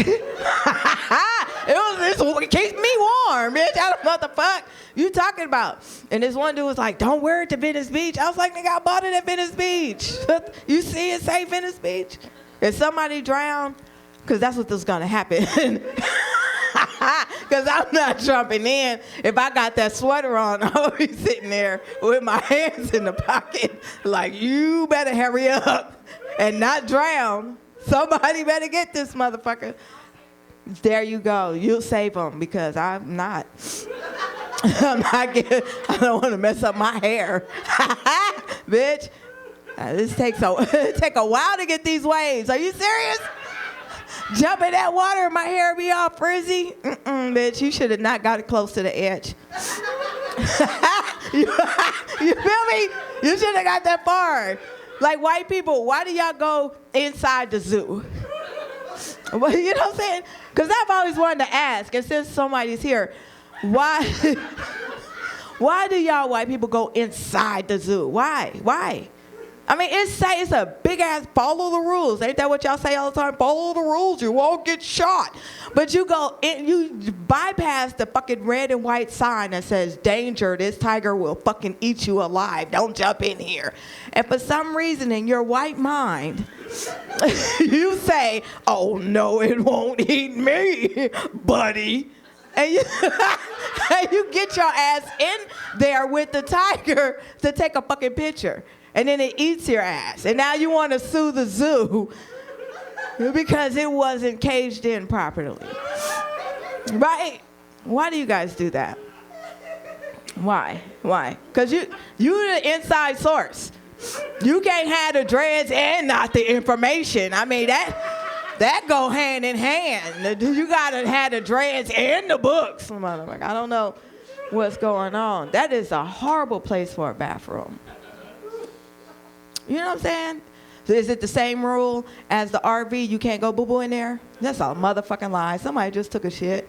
It keeps me warm, bitch. I don't know what the fuck you talking about. And this one dude was like, "Don't wear it to Venice Beach." I was like, "Nigga, I bought it at Venice Beach." You see it say Venice Beach? If somebody drowned, because that's what was gonna happen. Because I'm not jumping in. If I got that sweater on, I'll be sitting there with my hands in the pocket like, you better hurry up and not drown. Somebody better get this motherfucker. There you go. You'll save them because I'm not. I don't want to mess up my hair. Bitch, this take a while to get these waves. Are you serious? Jump in that water, my hair be all frizzy. Bitch, you should have not got it close to the edge. You feel me? You should have got that far. Like white people, why do y'all go inside the zoo? Well, you know what I'm saying? Because I've always wanted to ask, and since somebody's here, why do y'all white people go inside the zoo? Why? I mean, it's a big-ass follow the rules. Ain't that what y'all say all the time? Follow the rules, you won't get shot. But you go in, you bypass the fucking red and white sign that says, danger, this tiger will fucking eat you alive. Don't jump in here. And for some reason in your white mind, you say, oh, no, it won't eat me, buddy. And you get your ass in there with the tiger to take a fucking picture. And then it eats your ass. And now you want to sue the zoo because it wasn't caged in properly. Right? Why do you guys do that? Why? Because you the inside source. You can't have the dreads and not the information. I mean, that go hand in hand. You got to have the dreads and the books. I don't know what's going on. That is a horrible place for a bathroom. You know what I'm saying? So is it the same rule as the RV? You can't go boo-boo in there? That's a motherfucking lie. Somebody just took a shit.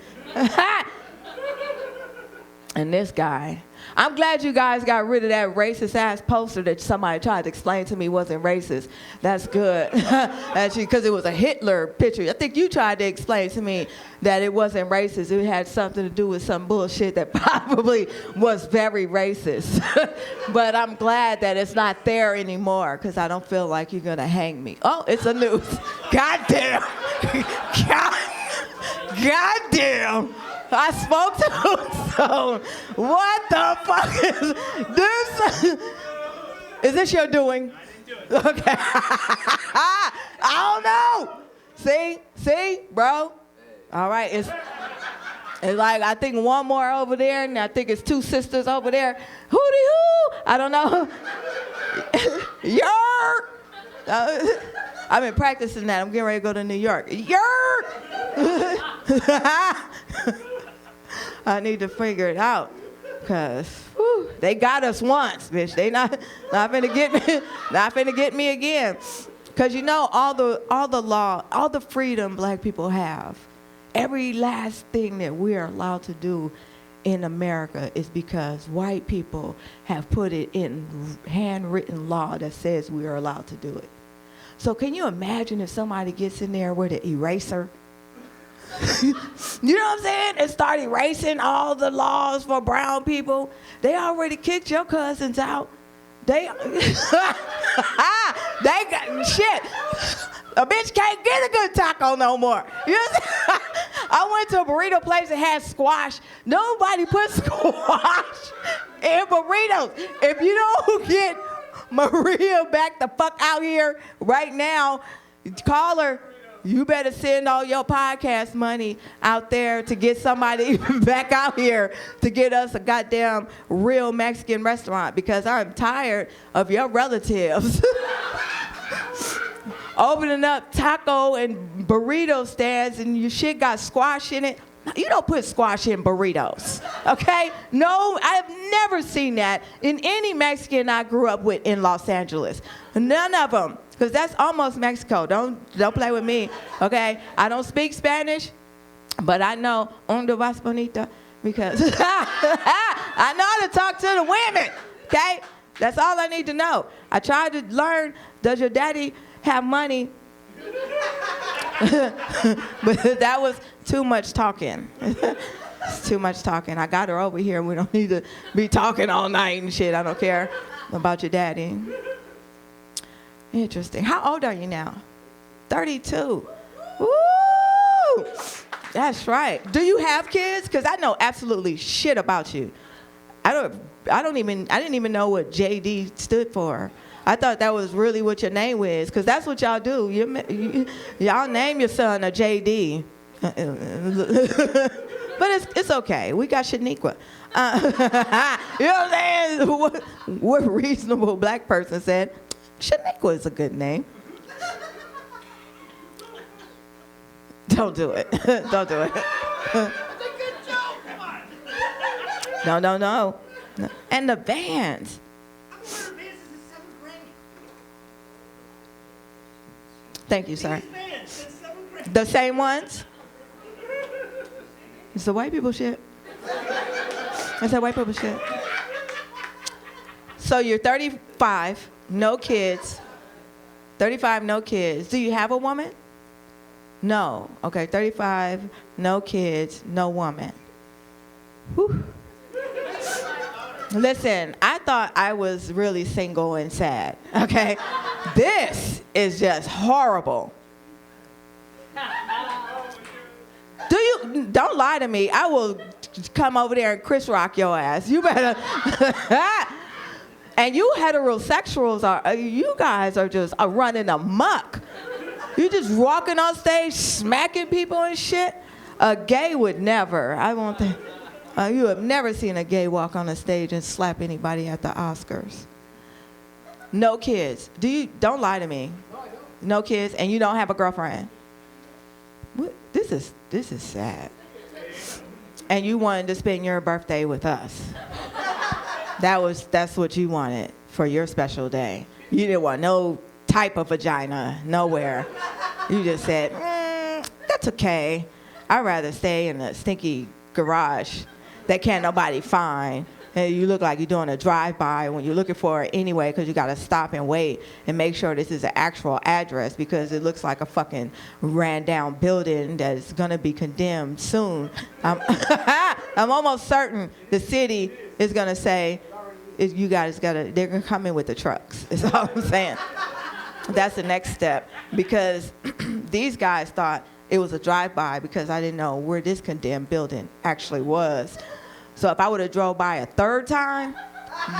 And this guy. I'm glad you guys got rid of that racist-ass poster that somebody tried to explain to me wasn't racist. That's good. Actually, because it was a Hitler picture. I think you tried to explain to me that it wasn't racist. It had something to do with some bullshit that probably was very racist. But I'm glad that it's not there anymore because I don't feel like you're going to hang me. Oh, it's a noose. Goddamn. Goddamn. I spoke to him, so what the fuck is this? Is this your doing? Okay. I don't know. See, bro? All right, it's like, I think one more over there, and I think it's two sisters over there. Hootie-hoo! I don't know. Yerk! I've been practicing that. I'm getting ready to go to New York. Yerk! I need to figure it out, cause they got us once, bitch. They not finna get me again, cause you know all the law, all the freedom black people have, every last thing that we are allowed to do in America is because white people have put it in handwritten law that says we are allowed to do it. So can you imagine if somebody gets in there with an eraser? You know what I'm saying? And start erasing all the laws for brown people. They already kicked your cousins out. They got shit. A bitch can't get a good taco no more. You know what I'm saying? I went to a burrito place that had squash. Nobody put squash in burritos. If you don't get Maria back the fuck out here right now, call her. You better send all your podcast money out there to get somebody back out here to get us a goddamn real Mexican restaurant, because I'm tired of your relatives opening up taco and burrito stands and your shit got squash in it. You don't put squash in burritos, okay? No, I've never seen that in any Mexican I grew up with in Los Angeles. None of them, because that's almost Mexico. Don't play with me, okay? I don't speak Spanish, but I know "Donde vas, bonita?" because I know how to talk to the women, okay? That's all I need to know. I tried to learn, does your daddy have money? But that was too much talking. It's too much talking. I got her over here. We don't need to be talking all night and shit. I don't care about your daddy. Interesting. How old are you now? 32. Woo! That's right. Do you have kids? Because I know absolutely shit about you. I didn't even know what JD stood for. I thought that was really what your name was, because that's what y'all do. Y'all name your son a JD. But it's okay. We got Shaniqua. You know what I'm saying? What reasonable black person said, Shaniqua is a good name. Don't do it. Don't do it. No. And the Vans. Thank you, sir. The same ones? It's the white people shit. It's that white people shit. So you're 35, no kids. 35, no kids. Do you have a woman? No. Okay, 35, no kids, no woman. Whew. Listen, I thought I was really single and sad, okay? This is just horrible. Don't lie to me. I will come over there and Chris Rock your ass. You better. And you heterosexuals you guys are just running amok. You just walking on stage, smacking people and shit. A gay would never. I won't think. You have never seen a gay walk on a stage and slap anybody at the Oscars. No kids. Don't lie to me. No kids, and you don't have a girlfriend. What? This is sad. And you wanted to spend your birthday with us. That's what you wanted for your special day. You didn't want no type of vagina nowhere. You just said, that's okay. I'd rather stay in a stinky garage that can't nobody find. And you look like you're doing a drive-by when you're looking for it anyway, because you got to stop and wait and make sure this is an actual address, because it looks like a fucking ran-down building that is going to be condemned soon. I'm almost certain the city is going to say, you guys they're going to come in with the trucks. Is all I'm saying. That's the next step, because these guys thought it was a drive-by because I didn't know where this condemned building actually was. So if I would have drove by a third time,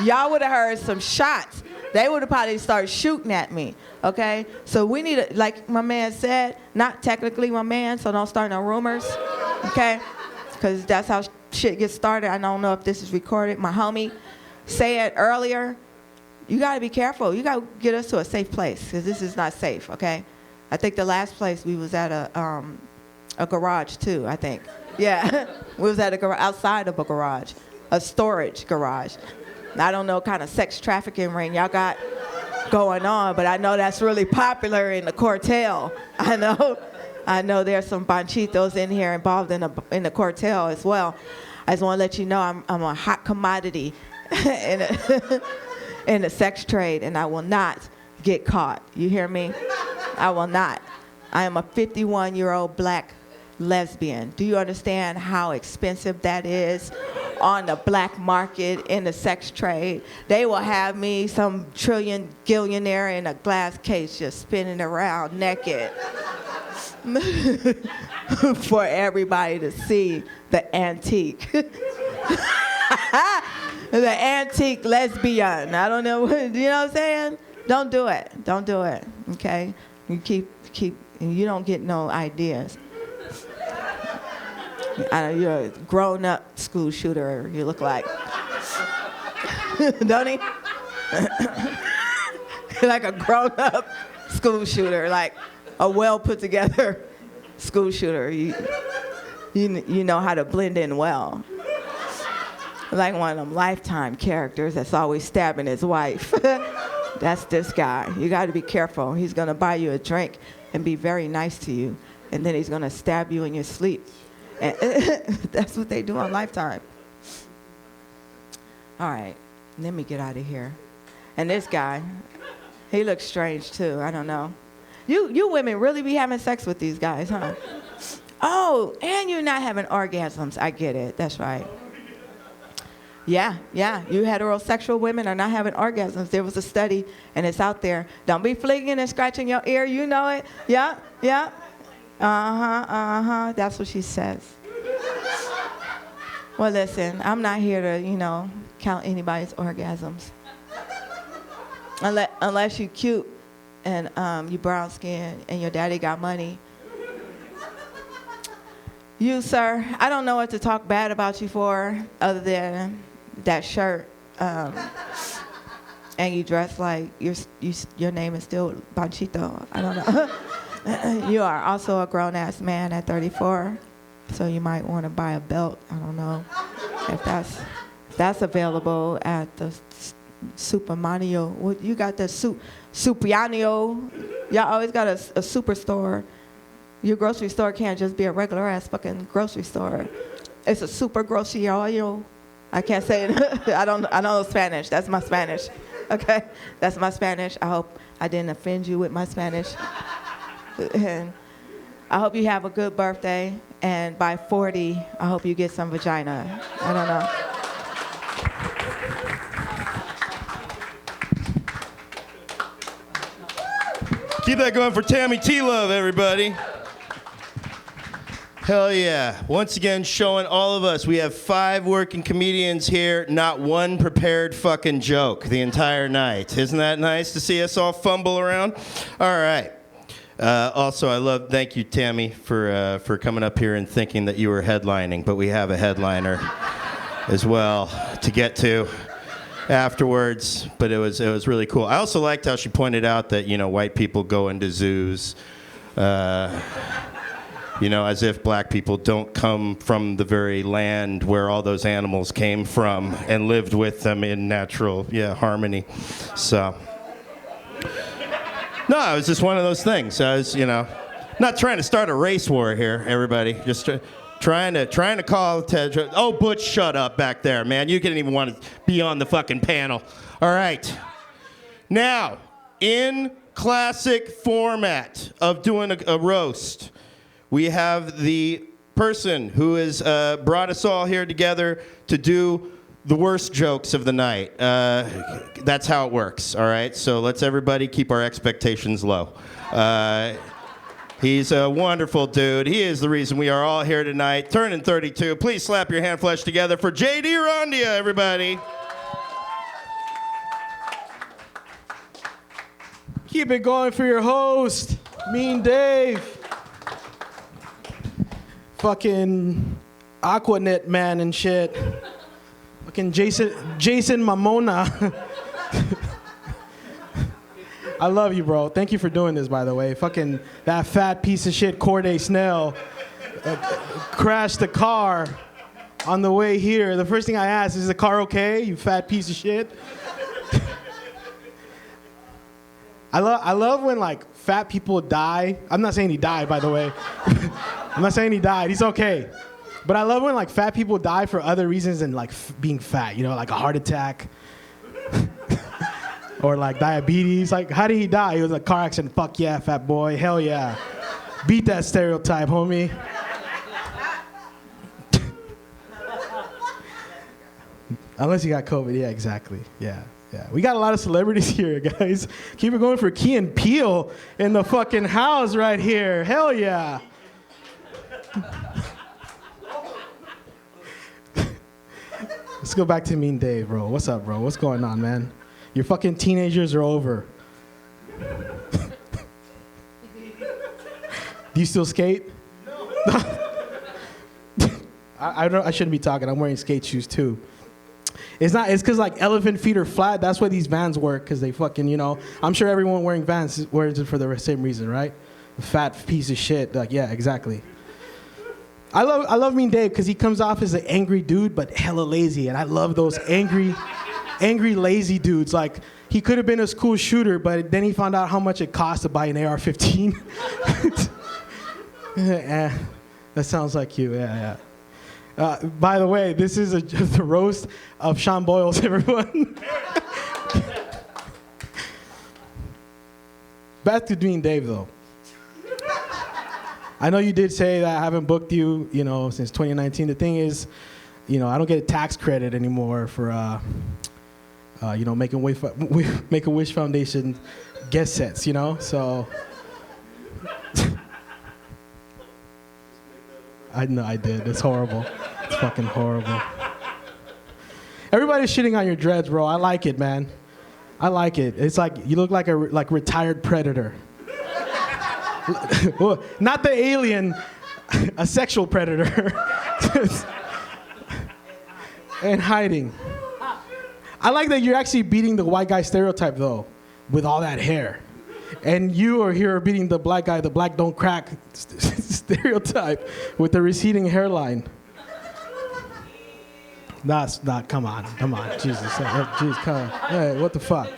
y'all would have heard some shots. They would have probably started shooting at me, okay? So we need to, like my man said, not technically my man, so don't start no rumors, okay? Because that's how shit gets started. I don't know if this is recorded. My homie said earlier, you got to be careful. You got to get us to a safe place, because this is not safe, okay? I think the last place we was at a garage too, I think. Yeah, we was at a garage, outside of a garage, a storage garage. I don't know what kind of sex trafficking ring y'all got going on, but I know that's really popular in the cartel. I know there's some banchitos in here involved in the cartel as well. I just want to let you know I'm a hot commodity in the sex trade, and I will not get caught. You hear me? I will not. I am a 51-year-old black lesbian. Do you understand how expensive that is on the black market in the sex trade? They will have me some trillion gillionaire in a glass case just spinning around naked for everybody to see the antique. The antique lesbian. I don't know, you know what I'm saying? Don't do it. Don't do it, okay? You keep, you don't get no ideas. You're a grown-up school shooter, you look like. Don't he? Like a grown-up school shooter, like a well-put-together school shooter. You know how to blend in well. Like one of them Lifetime characters that's always stabbing his wife. That's this guy. You got to be careful. He's going to buy you a drink and be very nice to you, and then he's going to stab you in your sleep. And that's what they do on Lifetime. All right, let me get out of here. And this guy, he looks strange too. I don't know. You women really be having sex with these guys, huh? Oh, and you're not having orgasms. I get it. That's right. Yeah. You heterosexual women are not having orgasms. There was a study, and it's out there. Don't be flinging and scratching your ear. You know it. Yeah. That's what she says. Well, listen, I'm not here to, count anybody's orgasms. Unless you cute and you brown skin and your daddy got money. You, sir, I don't know what to talk bad about you for other than that shirt. And you dress like your name is still Banchito. I don't know. You are also a grown-ass man at 34, so you might want to buy a belt. I don't know if that's available at the Supermanio. You got the Supianio. Y'all always got a superstore. Your grocery store can't just be a regular ass fucking grocery store. It's a super grocerio. I can't say it. I don't know Spanish. That's my Spanish. Okay? That's my Spanish. I hope I didn't offend you with my Spanish. And I hope you have a good birthday. And by 40, I hope you get some vagina. I don't know. Keep that going for Tammy T-Love, everybody. Hell yeah. Once again, showing all of us. We have 5 working comedians here, not one prepared fucking joke the entire night. Isn't that nice to see us all fumble around? All right. Also, thank you, Tammy, for coming up here and thinking that you were headlining, but we have a headliner as well to get to afterwards, but it was really cool. I also liked how she pointed out that, white people go into zoos, as if black people don't come from the very land where all those animals came from and lived with them in natural, harmony. So, no, it was just one of those things. I was, not trying to start a race war here, everybody. Just trying to call attention. Oh, Butch, shut up back there, man. You didn't even want to be on the fucking panel. All right. Now, in classic format of doing a roast, we have the person who has brought us all here together to do the worst jokes of the night. That's how it works, all right? So let's everybody keep our expectations low. He's a wonderful dude. He is the reason we are all here tonight. Turning 32. Please slap your hand flesh together for J.D. Rondia, everybody. Keep it going for your host, Mean Dave. Fucking Aquanet man and shit. Fucking Jason Mamona. I love you, bro. Thank you for doing this, by the way. Fucking that fat piece of shit, Corday Snell, crashed the car on the way here. The first thing I asked, is the car okay, you fat piece of shit? I love when, like, fat people die. I'm not saying he died, by the way. I'm not saying he died. He's okay. But I love when, like, fat people die for other reasons than, like, being fat. Like a heart attack. Or, like, diabetes. Like, how did he die? He was in a car accident. Fuck yeah, fat boy. Hell yeah. Beat that stereotype, homie. Unless you got COVID. Yeah, exactly. Yeah. We got a lot of celebrities here, guys. Keep it going for Key and Peele in the fucking house right here. Hell yeah. Let's go back to Mean Dave, bro. What's up, bro? What's going on, man? Your fucking teenagers are over. Do you still skate? No. I shouldn't be talking. I'm wearing skate shoes too. It's because like elephant feet are flat. That's why these Vans work, because they fucking, you know. I'm sure everyone wearing Vans wears it for the same reason, right? A fat piece of shit. Like, yeah, exactly. I love Mean Dave because he comes off as an angry dude, but hella lazy. And I love those angry, lazy dudes. Like, he could have been a school shooter, but then he found out how much it cost to buy an AR-15. That sounds like you, yeah. By the way, this is the roast of Sean Boyles, everyone. Back to Mean Dave, though. I know you did say that I haven't booked you, since 2019. The thing is, I don't get a tax credit anymore for, Make-A-Wish Foundation guest sets, so. I know I did. It's horrible. It's fucking horrible. Everybody's shitting on your dreads, bro. I like it, man. I like it. It's like you look like a retired predator. Well, not the alien, a sexual predator. And hiding. I like that you're actually beating the white guy stereotype, though, with all that hair. And you are here beating the black guy, the black don't crack stereotype with the receding hairline. That's not, come on, Jesus. Jeez, come on. Hey, what the fuck?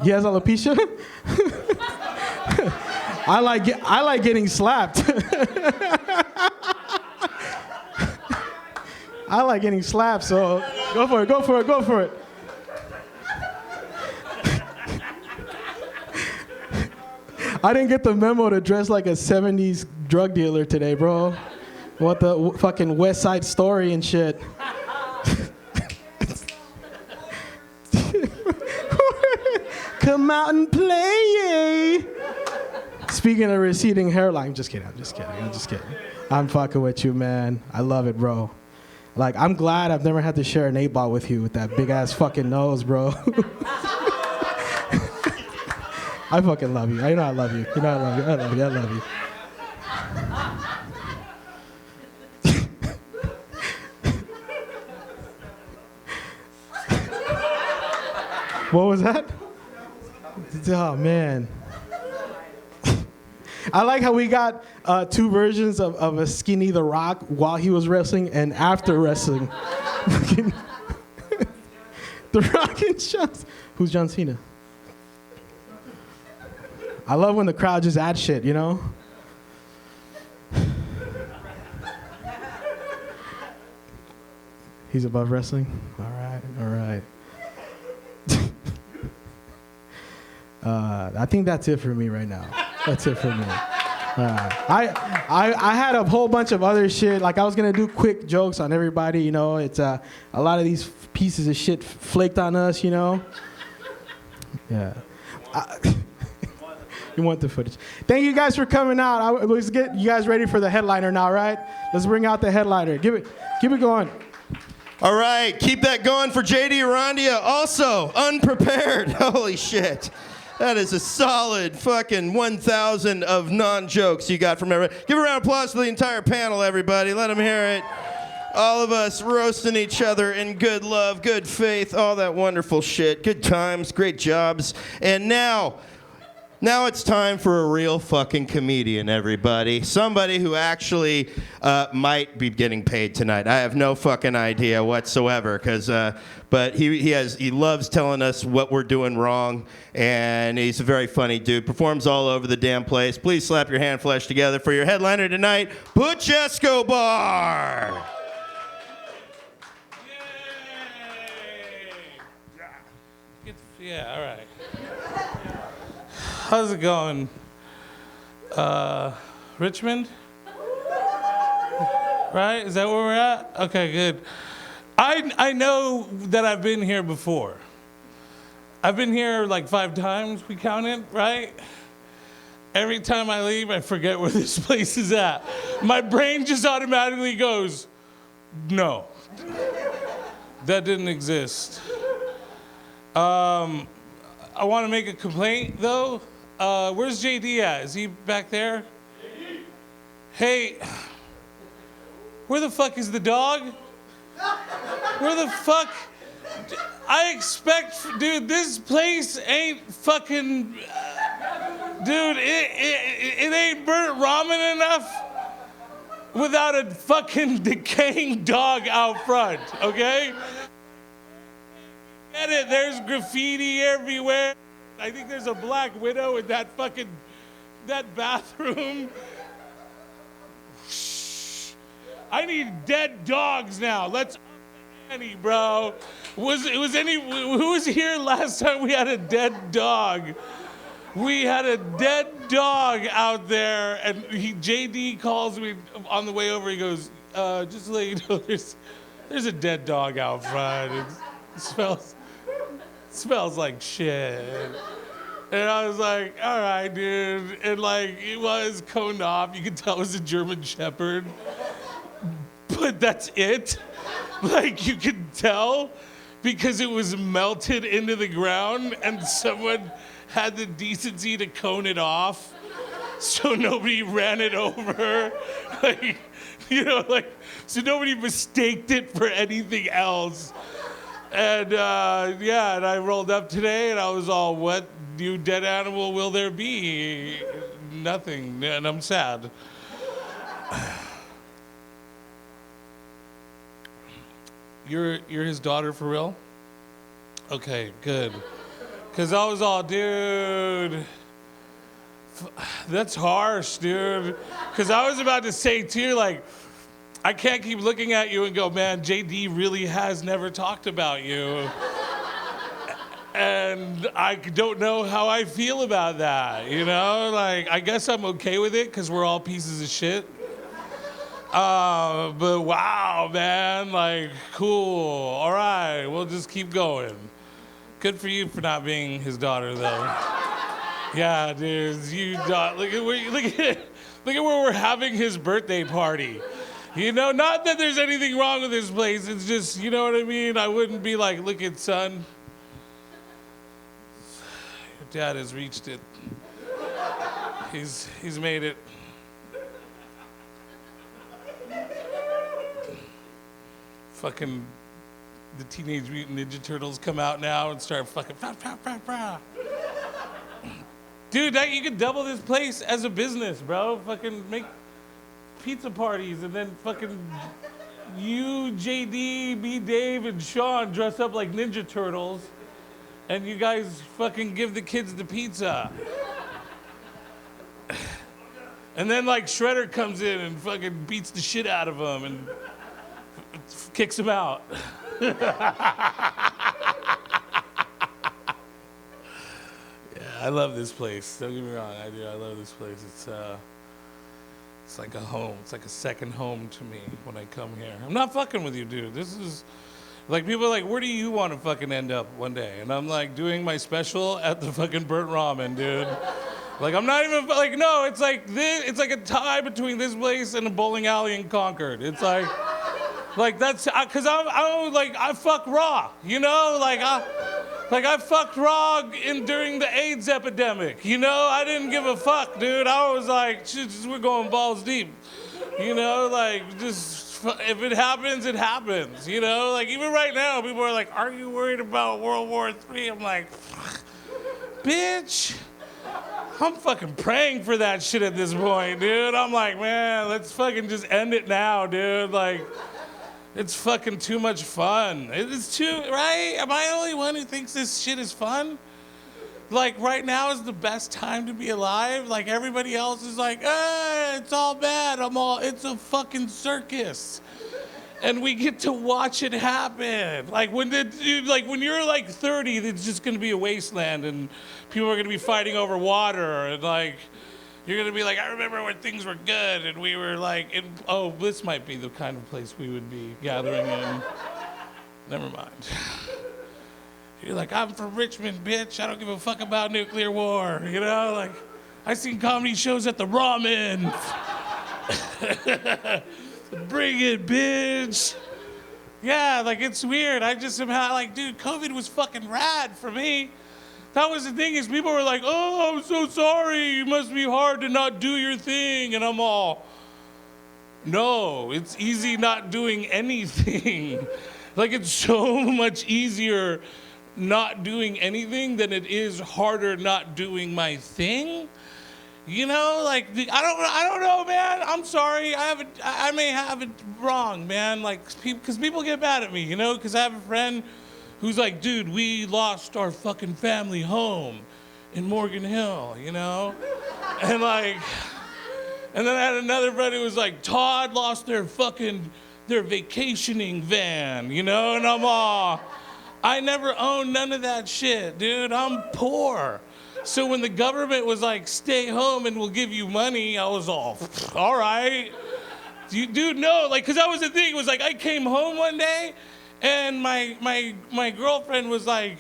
He has alopecia? I like getting slapped. I like getting slapped, so go for it. I didn't get the memo to dress like a 70s drug dealer today, bro. What the fucking West Side Story and shit. Come out and play. Speaking of receding hairline, I'm just kidding. I'm fucking with you, man. I love it, bro. Like, I'm glad I've never had to share an 8-ball with you with that big ass fucking nose, bro. I fucking love you. I love you. I love you. What was that? Oh, man. I like how we got two versions of a Skinny the Rock while he was wrestling and after wrestling. The Rock and John. Who's John Cena? I love when the crowd just adds shit, He's above wrestling? All right. I think that's it for me right now. That's it for me. I had a whole bunch of other shit. Like, I was going to do quick jokes on everybody, It's a lot of these pieces of shit flaked on us, Yeah. You want the footage. Thank you guys for coming out. Let's get you guys ready for the headliner now, right? Let's bring out the headliner. Keep it going. All right, keep that going for JD Arandia. Also, unprepared. Holy shit. That is a solid fucking 1,000 of non-jokes you got from everybody. Give a round of applause to the entire panel, everybody. Let them hear it. All of us roasting each other in good love, good faith, all that wonderful shit. Good times, great jobs. And now it's time for a real fucking comedian, everybody. Somebody who actually might be getting paid tonight. I have no fucking idea whatsoever, but he loves telling us what we're doing wrong, and he's a very funny dude. Performs all over the damn place. Please slap your hand flesh together for your headliner tonight, Butch Escobar. Yeah, all right. How's it going? Richmond? Right? Is that where we're at? Okay, good. I know that I've been here before. I've been here like 5 times, we counted, right? Every time I leave, I forget where this place is at. My brain just automatically goes, no, that didn't exist. I want to make a complaint, though. Where's JD at? Is he back there? Hey, where the fuck is the dog? Where the fuck? I expect, dude, this place ain't fucking, dude, it ain't burnt ramen enough without a fucking decaying dog out front, okay? Get it, there's graffiti everywhere. I think there's a black widow in that bathroom. I need dead dogs now. Let's Annie, bro. Who was here last time we had a dead dog? We had a dead dog out there, and JD calls me on the way over. He goes, just to let you know, there's a dead dog out front. It smells like shit. And I was like, all right, dude. And like, it was coned off. You could tell it was a German Shepherd. But that's it. Like, you could tell because it was melted into the ground and someone had the decency to cone it off so nobody ran it over. Like, you know, like, so nobody mistaked it for anything else. And yeah, and I rolled up today and I was all, what new dead animal will there be? Nothing, and I'm sad. You're his daughter for real? Okay, good. Cause I was all, dude, that's harsh, dude. Cause I was about to say too, like, I can't keep looking at you and go, man, JD really has never talked about you. And I don't know how I feel about that, you know? Like, I guess I'm okay with it because we're all pieces of shit. But wow, man, like, cool. All right, we'll just keep going. Good for you for not being his daughter, though. Yeah, dude, look at where we're having his birthday party. You know, not that there's anything wrong with this place. It's just, you know what I mean? I wouldn't be like, look at son. Your dad has reached it. He's made it. Fucking the Teenage Mutant Ninja Turtles come out now and start fucking Dude, you could double this place as a business, bro. Fucking make pizza parties and then fucking you, JD, me, Dave, and Sean dress up like Ninja Turtles and you guys fucking give the kids the pizza. And then like Shredder comes in and fucking beats the shit out of them and kicks him out. I love this place. Don't get me wrong, I do. I love this place. It's like a home. It's like a second home to me when I come here. I'm not fucking with you, dude. This is like people are like, where do you want to fucking end up one day? And I'm like doing my special at the fucking burnt ramen, dude. Like I'm not even like no. It's like this. It's like a tie between this place and a bowling alley in Concord. It's like that's because I'm like I fuck raw, you know, like I fucked raw during the AIDS epidemic, you know. I didn't give a fuck, dude. I was like, we're going balls deep, you know, like just if it happens, it happens, you know. Like even right now, people are like, "Are you worried about World War III?" I'm like, bitch. I'm fucking praying for that shit at this point, dude. I'm like, man, let's fucking just end it now, dude. Like. It's fucking too much fun. It's too, right? Am I the only one who thinks this shit is fun? Like, right now is the best time to be alive? Like, everybody else is like, it's all bad. It's a fucking circus. And we get to watch it happen. Like, when you're like 30, it's just gonna be a wasteland and people are gonna be fighting over water and like, you're gonna be like, I remember when things were good and we were like, this might be the kind of place we would be gathering in. Never mind. You're like, I'm from Richmond, bitch. I don't give a fuck about nuclear war. You know, like, I seen comedy shows at the Ramen. Bring it, bitch. Yeah, like, it's weird. I just somehow, like, dude, COVID was fucking rad for me. That was the thing, is people were like, oh, I'm so sorry. It must be hard to not do your thing. And I'm all, no, it's easy not doing anything. Like, it's so much easier not doing anything than it is harder not doing my thing. You know, like, I don't know, man. I'm sorry. I may have it wrong, man. Like, because people get mad at me, you know, because I have a friend who's like, dude, we lost our fucking family home in Morgan Hill, you know? And like, and then I had another friend who was like, Todd lost their vacationing van, you know? And I'm all, I never owned none of that shit, dude. I'm poor. So when the government was like, stay home and we'll give you money, I was all right. Dude, no, like, because that was the thing. It was like, I came home one day and my girlfriend was like,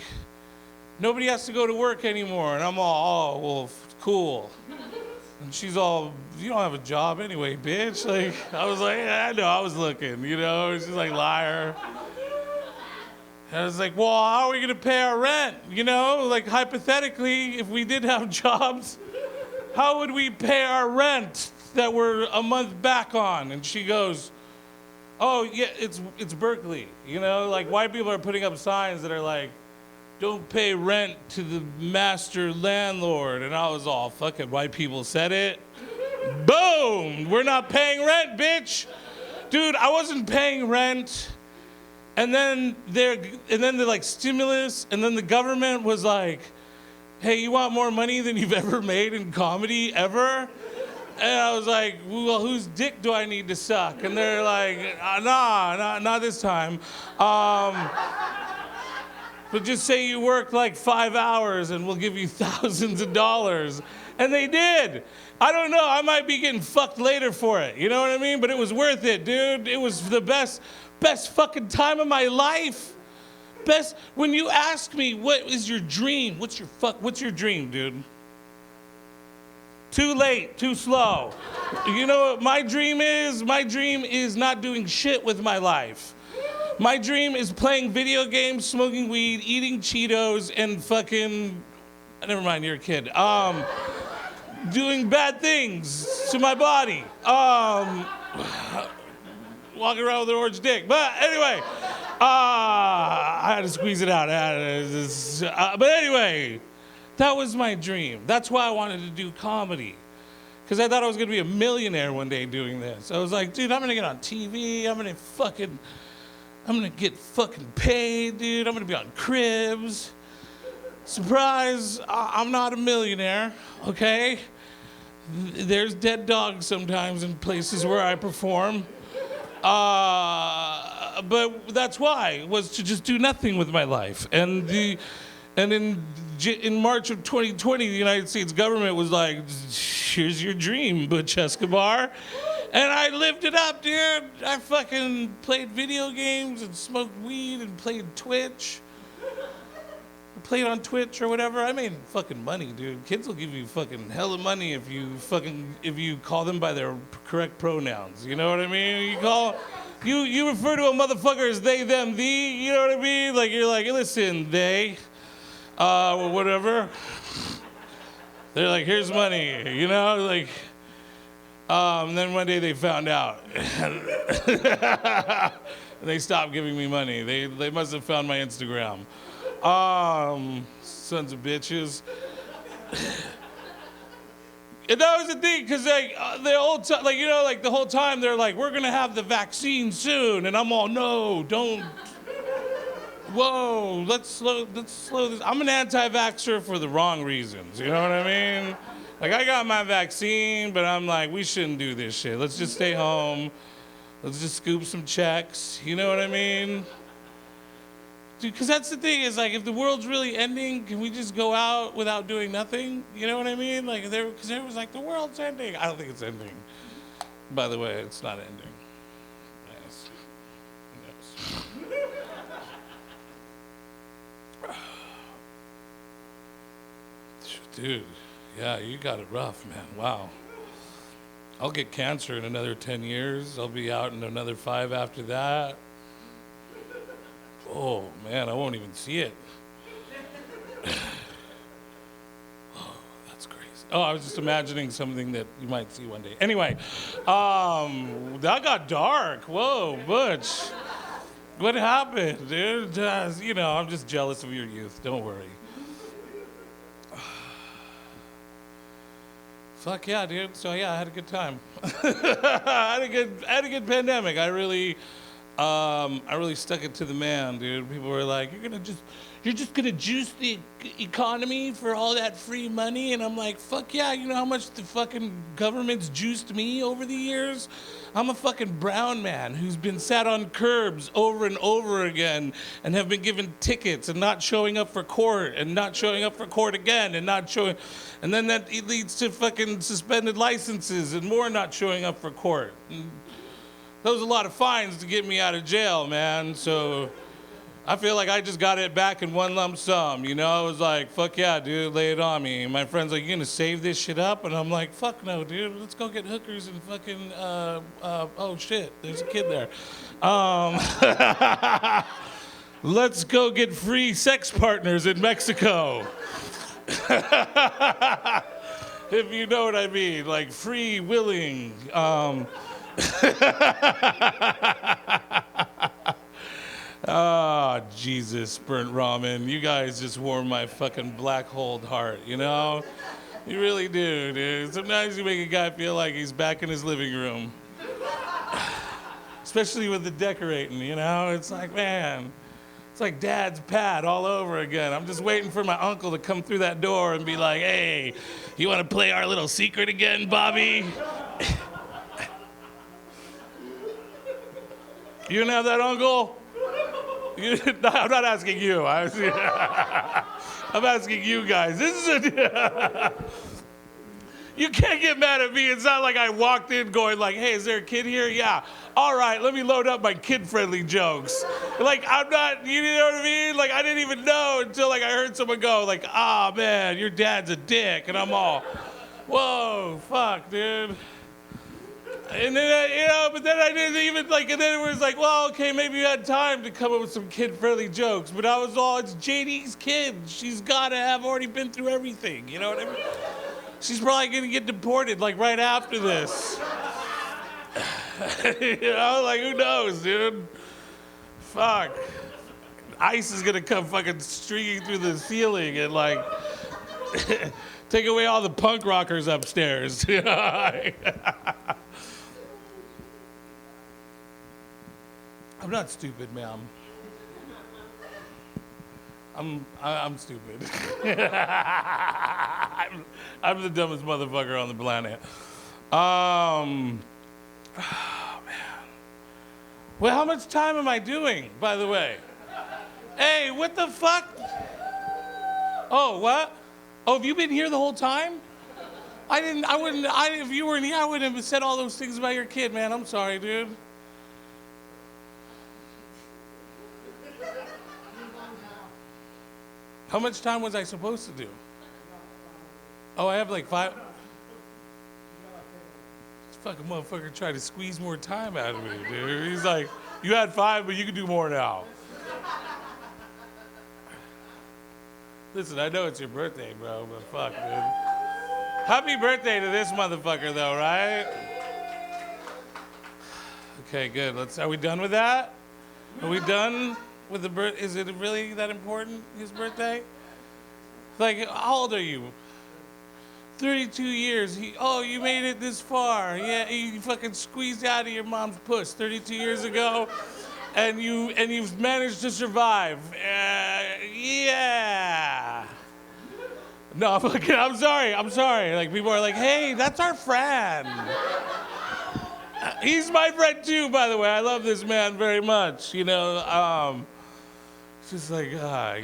nobody has to go to work anymore. And I'm all, oh, well, cool. And she's all, you don't have a job anyway, bitch. Like, I was like, yeah, I know, I was looking, you know? She's like, liar. And I was like, well, how are we gonna pay our rent? You know, like, hypothetically, if we did have jobs, how would we pay our rent that we're a month back on? And she goes, oh, yeah, it's Berkeley. You know, like, white people are putting up signs that are like, don't pay rent to the master landlord. And I was all, fucking white people said it. Boom, we're not paying rent, bitch. Dude, I wasn't paying rent. And then they're like, stimulus, and then the government was like, hey, you want more money than you've ever made in comedy ever? And I was like, well, whose dick do I need to suck? And they're like, nah, not this time. But just say you worked like 5 hours and we'll give you thousands of dollars. And they did. I don't know, I might be getting fucked later for it. You know what I mean? But it was worth it, dude. It was the best fucking time of my life. When you ask me, what is your dream? What's your dream, dude? Too late, too slow. You know what my dream is? My dream is not doing shit with my life. My dream is playing video games, smoking weed, eating Cheetos, and fucking, never mind, you're a kid. Doing bad things to my body. Walking around with an orange dick. But anyway, I had to squeeze it out. But anyway, that was my dream. That's why I wanted to do comedy. Because I thought I was going to be a millionaire one day doing this. I was like, dude, I'm going to get on TV. I'm going to get fucking paid, dude. I'm going to be on Cribs. Surprise, I'm not a millionaire, okay? There's dead dogs sometimes in places where I perform. But that's why, was to just do nothing with my life. And in March of 2020, the United States government was like, here's your dream, Butch Escobar. And I lived it up, dude. I fucking played video games and smoked weed and played Twitch. Played on Twitch or whatever. I made fucking money, dude. Kids will give you fucking hella money if you call them by their correct pronouns. You know what I mean? You refer to a motherfucker as they, them, thee. You know what I mean? Like, you're like, listen, they, whatever. They're like, here's money. You know, like. And then one day they found out. And they stopped giving me money. They must have found my Instagram. Sons of bitches. And that was the thing, because like the whole time, like, you know, like the whole time they're like, we're gonna have the vaccine soon, and I'm all, no, don't. Whoa, let's slow this. I'm an anti-vaxxer for the wrong reasons. You know what I mean? Like, I got my vaccine, but I'm like, we shouldn't do this shit. Let's just stay home. Let's just scoop some checks. You know what I mean? Dude, because that's the thing, is like, if the world's really ending, can we just go out without doing nothing? You know what I mean? Like, because there was like, the world's ending. I don't think it's ending. By the way, it's not ending. Yes. Dude, yeah, you got it rough, man. Wow. I'll get cancer in another 10 years. I'll be out in another 5 after that. Oh, man, I won't even see it. Oh, that's crazy. Oh, I was just imagining something that you might see one day. Anyway, that got dark. Whoa, Butch. What happened, dude? I'm just jealous of your youth. Don't worry. Fuck yeah, dude. So yeah, I had a good time. I had a good pandemic. I really stuck it to the man, dude. People were like, you're just gonna juice the economy for all that free money, and I'm like, fuck yeah. You know how much the fucking government's juiced me over the years? I'm a fucking brown man who's been sat on curbs over and over again and have been given tickets and not showing up for court and not showing up for court again and not showing, and then that leads to fucking suspended licenses and more not showing up for court. And that was a lot of fines to get me out of jail, man. So I feel like I just got it back in one lump sum, you know? I was like, fuck yeah, dude, lay it on me. And my friend's like, you gonna save this shit up? And I'm like, fuck no, dude, let's go get hookers and fucking, oh shit, there's a kid there. Let's go get free sex partners in Mexico. If you know what I mean, like free willing. Oh, Jesus, burnt ramen. You guys just warm my fucking black-holed heart, you know? You really do, dude. Sometimes you make a guy feel like he's back in his living room. Especially with the decorating, you know? It's like, man, it's like Dad's pad all over again. I'm just waiting for my uncle to come through that door and be like, hey, you want to play our little secret again, Bobby? You didn't have that uncle? No, I'm not asking you. I'm asking you guys. You can't get mad at me. It's not like I walked in going like, hey, is there a kid here? Yeah. All right, let me load up my kid-friendly jokes. Like, I'm not, you know what I mean? Like, I didn't even know until like I heard someone go like, ah, man, your dad's a dick. And I'm all, whoa, fuck, dude. And then, but then I didn't even, like, and then it was like, well, okay, maybe you had time to come up with some kid-friendly jokes. But I was all, it's JD's kid. She's got to have already been through everything. You know what I mean? She's probably going to get deported, like, right after this. You know, like, who knows, dude? Fuck. ICE is going to come fucking streaking through the ceiling and, like, take away all the punk rockers upstairs. You know? I'm not stupid, ma'am. I'm stupid. I'm the dumbest motherfucker on the planet. Oh, man. Well, how much time am I doing, by the way? Hey, what the fuck? Oh, what? Oh, have you been here the whole time? If you weren't here, I wouldn't have said all those things about your kid, man. I'm sorry, dude. How much time was I supposed to do? Oh, I have like 5. This fucking motherfucker tried to squeeze more time out of me, dude. He's like, you had 5, but you can do more now. Listen, I know it's your birthday, bro, but fuck, dude. Happy birthday to this motherfucker, though, right? Okay, good. Are we done with that? Are we done with the birth? Is it really that important, his birthday? Like, how old are you? 32 years. You made it this far. Yeah, you fucking squeezed out of your mom's puss 32 years ago, and you've managed to survive. Yeah. No, I'm sorry. Like, people are like, hey, that's our friend. He's my friend too, by the way. I love this man very much. You know, it's just like,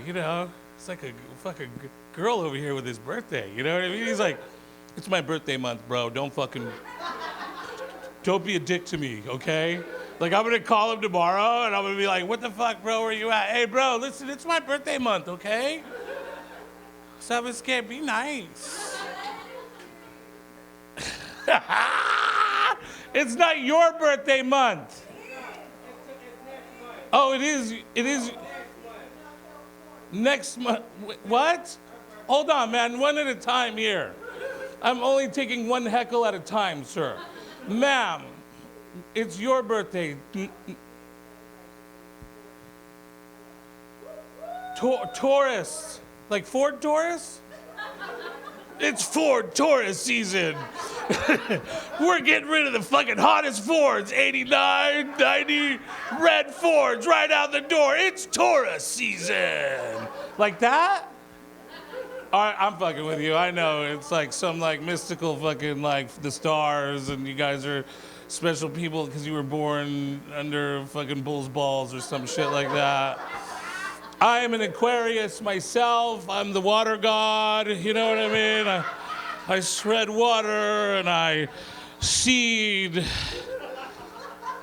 you know, it's like a fucking girl over here with his birthday. You know what I mean? He's like, it's my birthday month, bro. Don't be a dick to me, okay? Like, I'm gonna call him tomorrow and I'm gonna be like, what the fuck, bro? Where you at? Hey, bro, listen, it's my birthday month, okay? Sabbath can't be nice. It's not your birthday month. Oh, it is. It is. Next month. What? Hold on, man. One at a time here. I'm only taking one heckle at a time, sir. Ma'am, it's your birthday. Taurus. Like Ford Taurus? It's Ford Taurus season. We're getting rid of the fucking hottest Fords. 89, 90, red Fords right out the door. It's Taurus season. Like that? All right, I'm fucking with you. I know it's like some like mystical fucking like the stars and you guys are special people because you were born under fucking bull's balls or some shit like that. I am an Aquarius myself. I'm the water god, you know what I mean? I spread water and I seed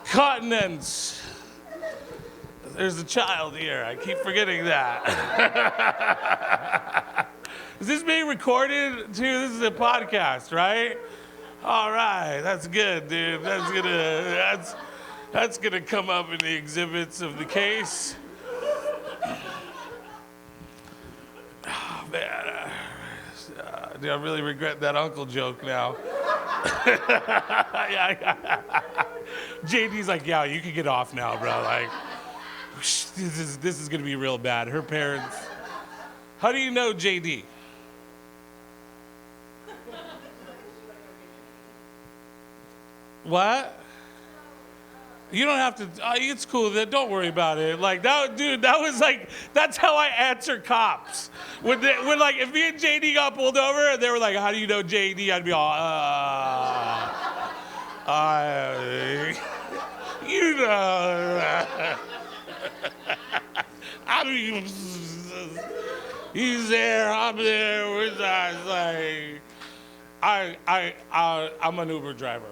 continents. There's a child here. I keep forgetting that. Is this being recorded too? This is a podcast, right? All right, that's good, dude. That's gonna come up in the exhibits of the case. Oh, man. Dude, I really regret that uncle joke now. JD's like, yeah, you can get off now, bro. Like, this is gonna be real bad. Her parents. How do you know JD? What? You don't have to, it's cool, don't worry about it. Like, that, dude, that was like, that's how I answer cops. When like, if me and JD got pulled over and they were like, how do you know JD? I'd be all, you know. I mean, he's there, I'm there, where's that? It's like, I'm an Uber driver.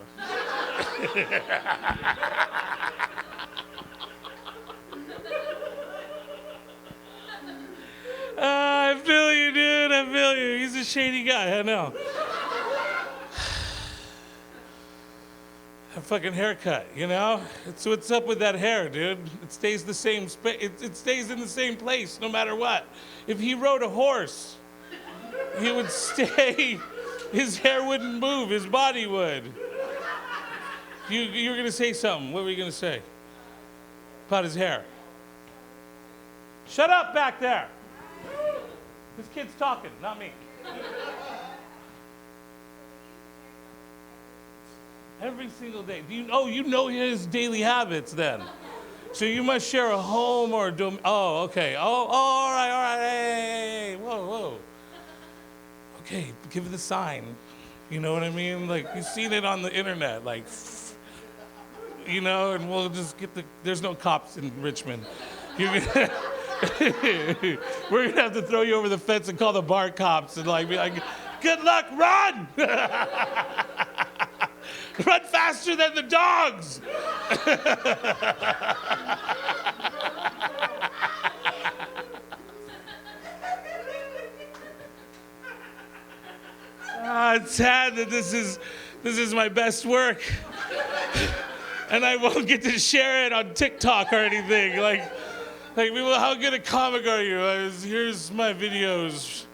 I feel you, dude. I feel you. He's a shady guy. I know. A fucking haircut, you know? It's what's up with that hair, dude. It stays the same. It stays in the same place no matter what. If he rode a horse, he would stay. His hair wouldn't move. His body would. You were gonna say something. What were you gonna say? About his hair. Shut up back there. This kid's talking, not me. Every single day. You know his daily habits then. So you must share a home or a oh, okay. Oh, all right. Hey, whoa. Okay, give the sign. You know what I mean? Like, you've seen it on the internet, like, you know, and we'll just get there's no cops in Richmond. We're gonna have to throw you over the fence and call the bar cops and like be like, good luck, run! Run faster than the dogs! It's sad that this is my best work. And I won't get to share it on TikTok or anything. Like people, how good a comic are you? Here's my videos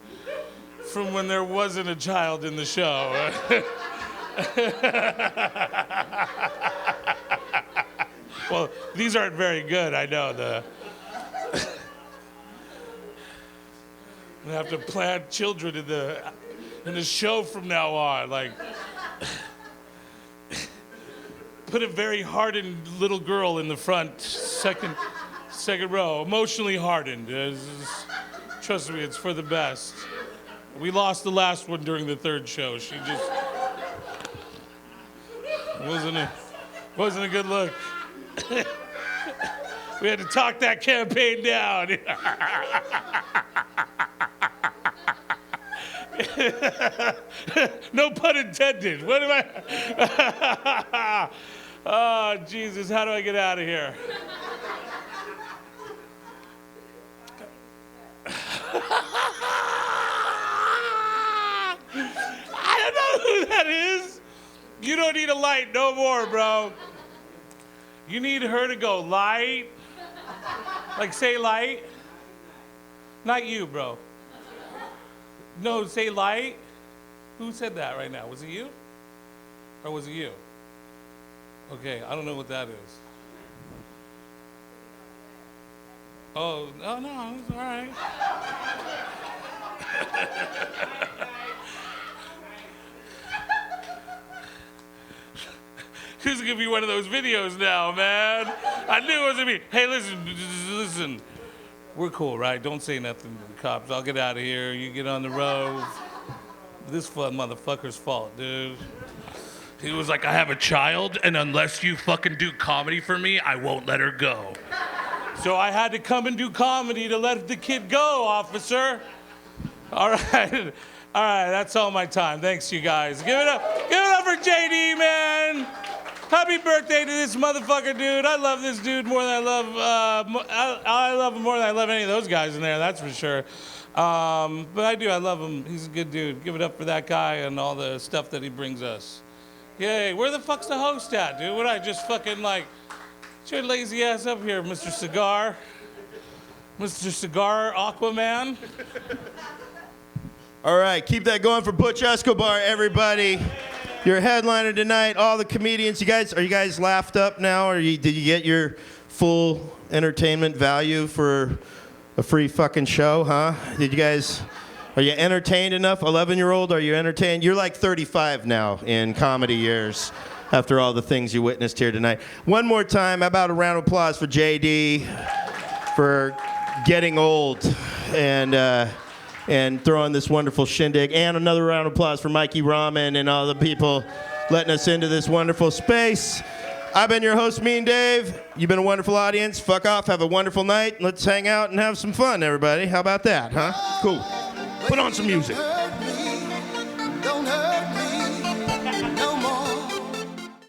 from when there wasn't a child in the show. Well, these aren't very good, I know. I'm gonna have to plant children in the show from now on. Like, put a very hardened little girl in the front, second row, emotionally hardened. Trust me, it's for the best. We lost the last one during the third show. She just wasn't a good look. We had to talk that campaign down. No pun intended. What am I? Oh, Jesus, how do I get out of here? You don't need a light no more, bro. You need her to go light. Like say light. Not you, bro. No, say light. Who said that right now? Was it you? Or was it you? Okay, I don't know what that is. Oh, no, it's all right. This is gonna be one of those videos now, man. I knew it was gonna be. Hey, listen. We're cool, right? Don't say nothing to the cops. I'll get out of here. You get on the road. This motherfucker's fault, dude. He was like, I have a child, and unless you fucking do comedy for me, I won't let her go. So I had to come and do comedy to let the kid go, officer. All right, that's all my time. Thanks, you guys. Give it up for JD, man. Happy birthday to this motherfucker, dude. I love this dude more than I love, I love him more than I love any of those guys in there, that's for sure. But I love him. He's a good dude. Give it up for that guy and all the stuff that he brings us. Yay, where the fuck's the host at, dude? What, I just fucking like, get your lazy ass up here, Mr. Cigar. Mr. Cigar Aquaman. All right, keep that going for Butch Escobar, everybody. Your headliner tonight, all the comedians. Are you guys laughed up now? Or did you get your full entertainment value for a free fucking show, huh? Are you entertained enough? 11-year-old, are you entertained? You're like 35 now in comedy years after all the things you witnessed here tonight. One more time, how about a round of applause for JD for getting old and throwing this wonderful shindig. And another round of applause for Mikey Ramen and all the people letting us into this wonderful space. I've been your host, Mean Dave. You've been a wonderful audience. Fuck off. Have a wonderful night. Let's hang out and have some fun, everybody. How about that, huh? Cool. Put on some music.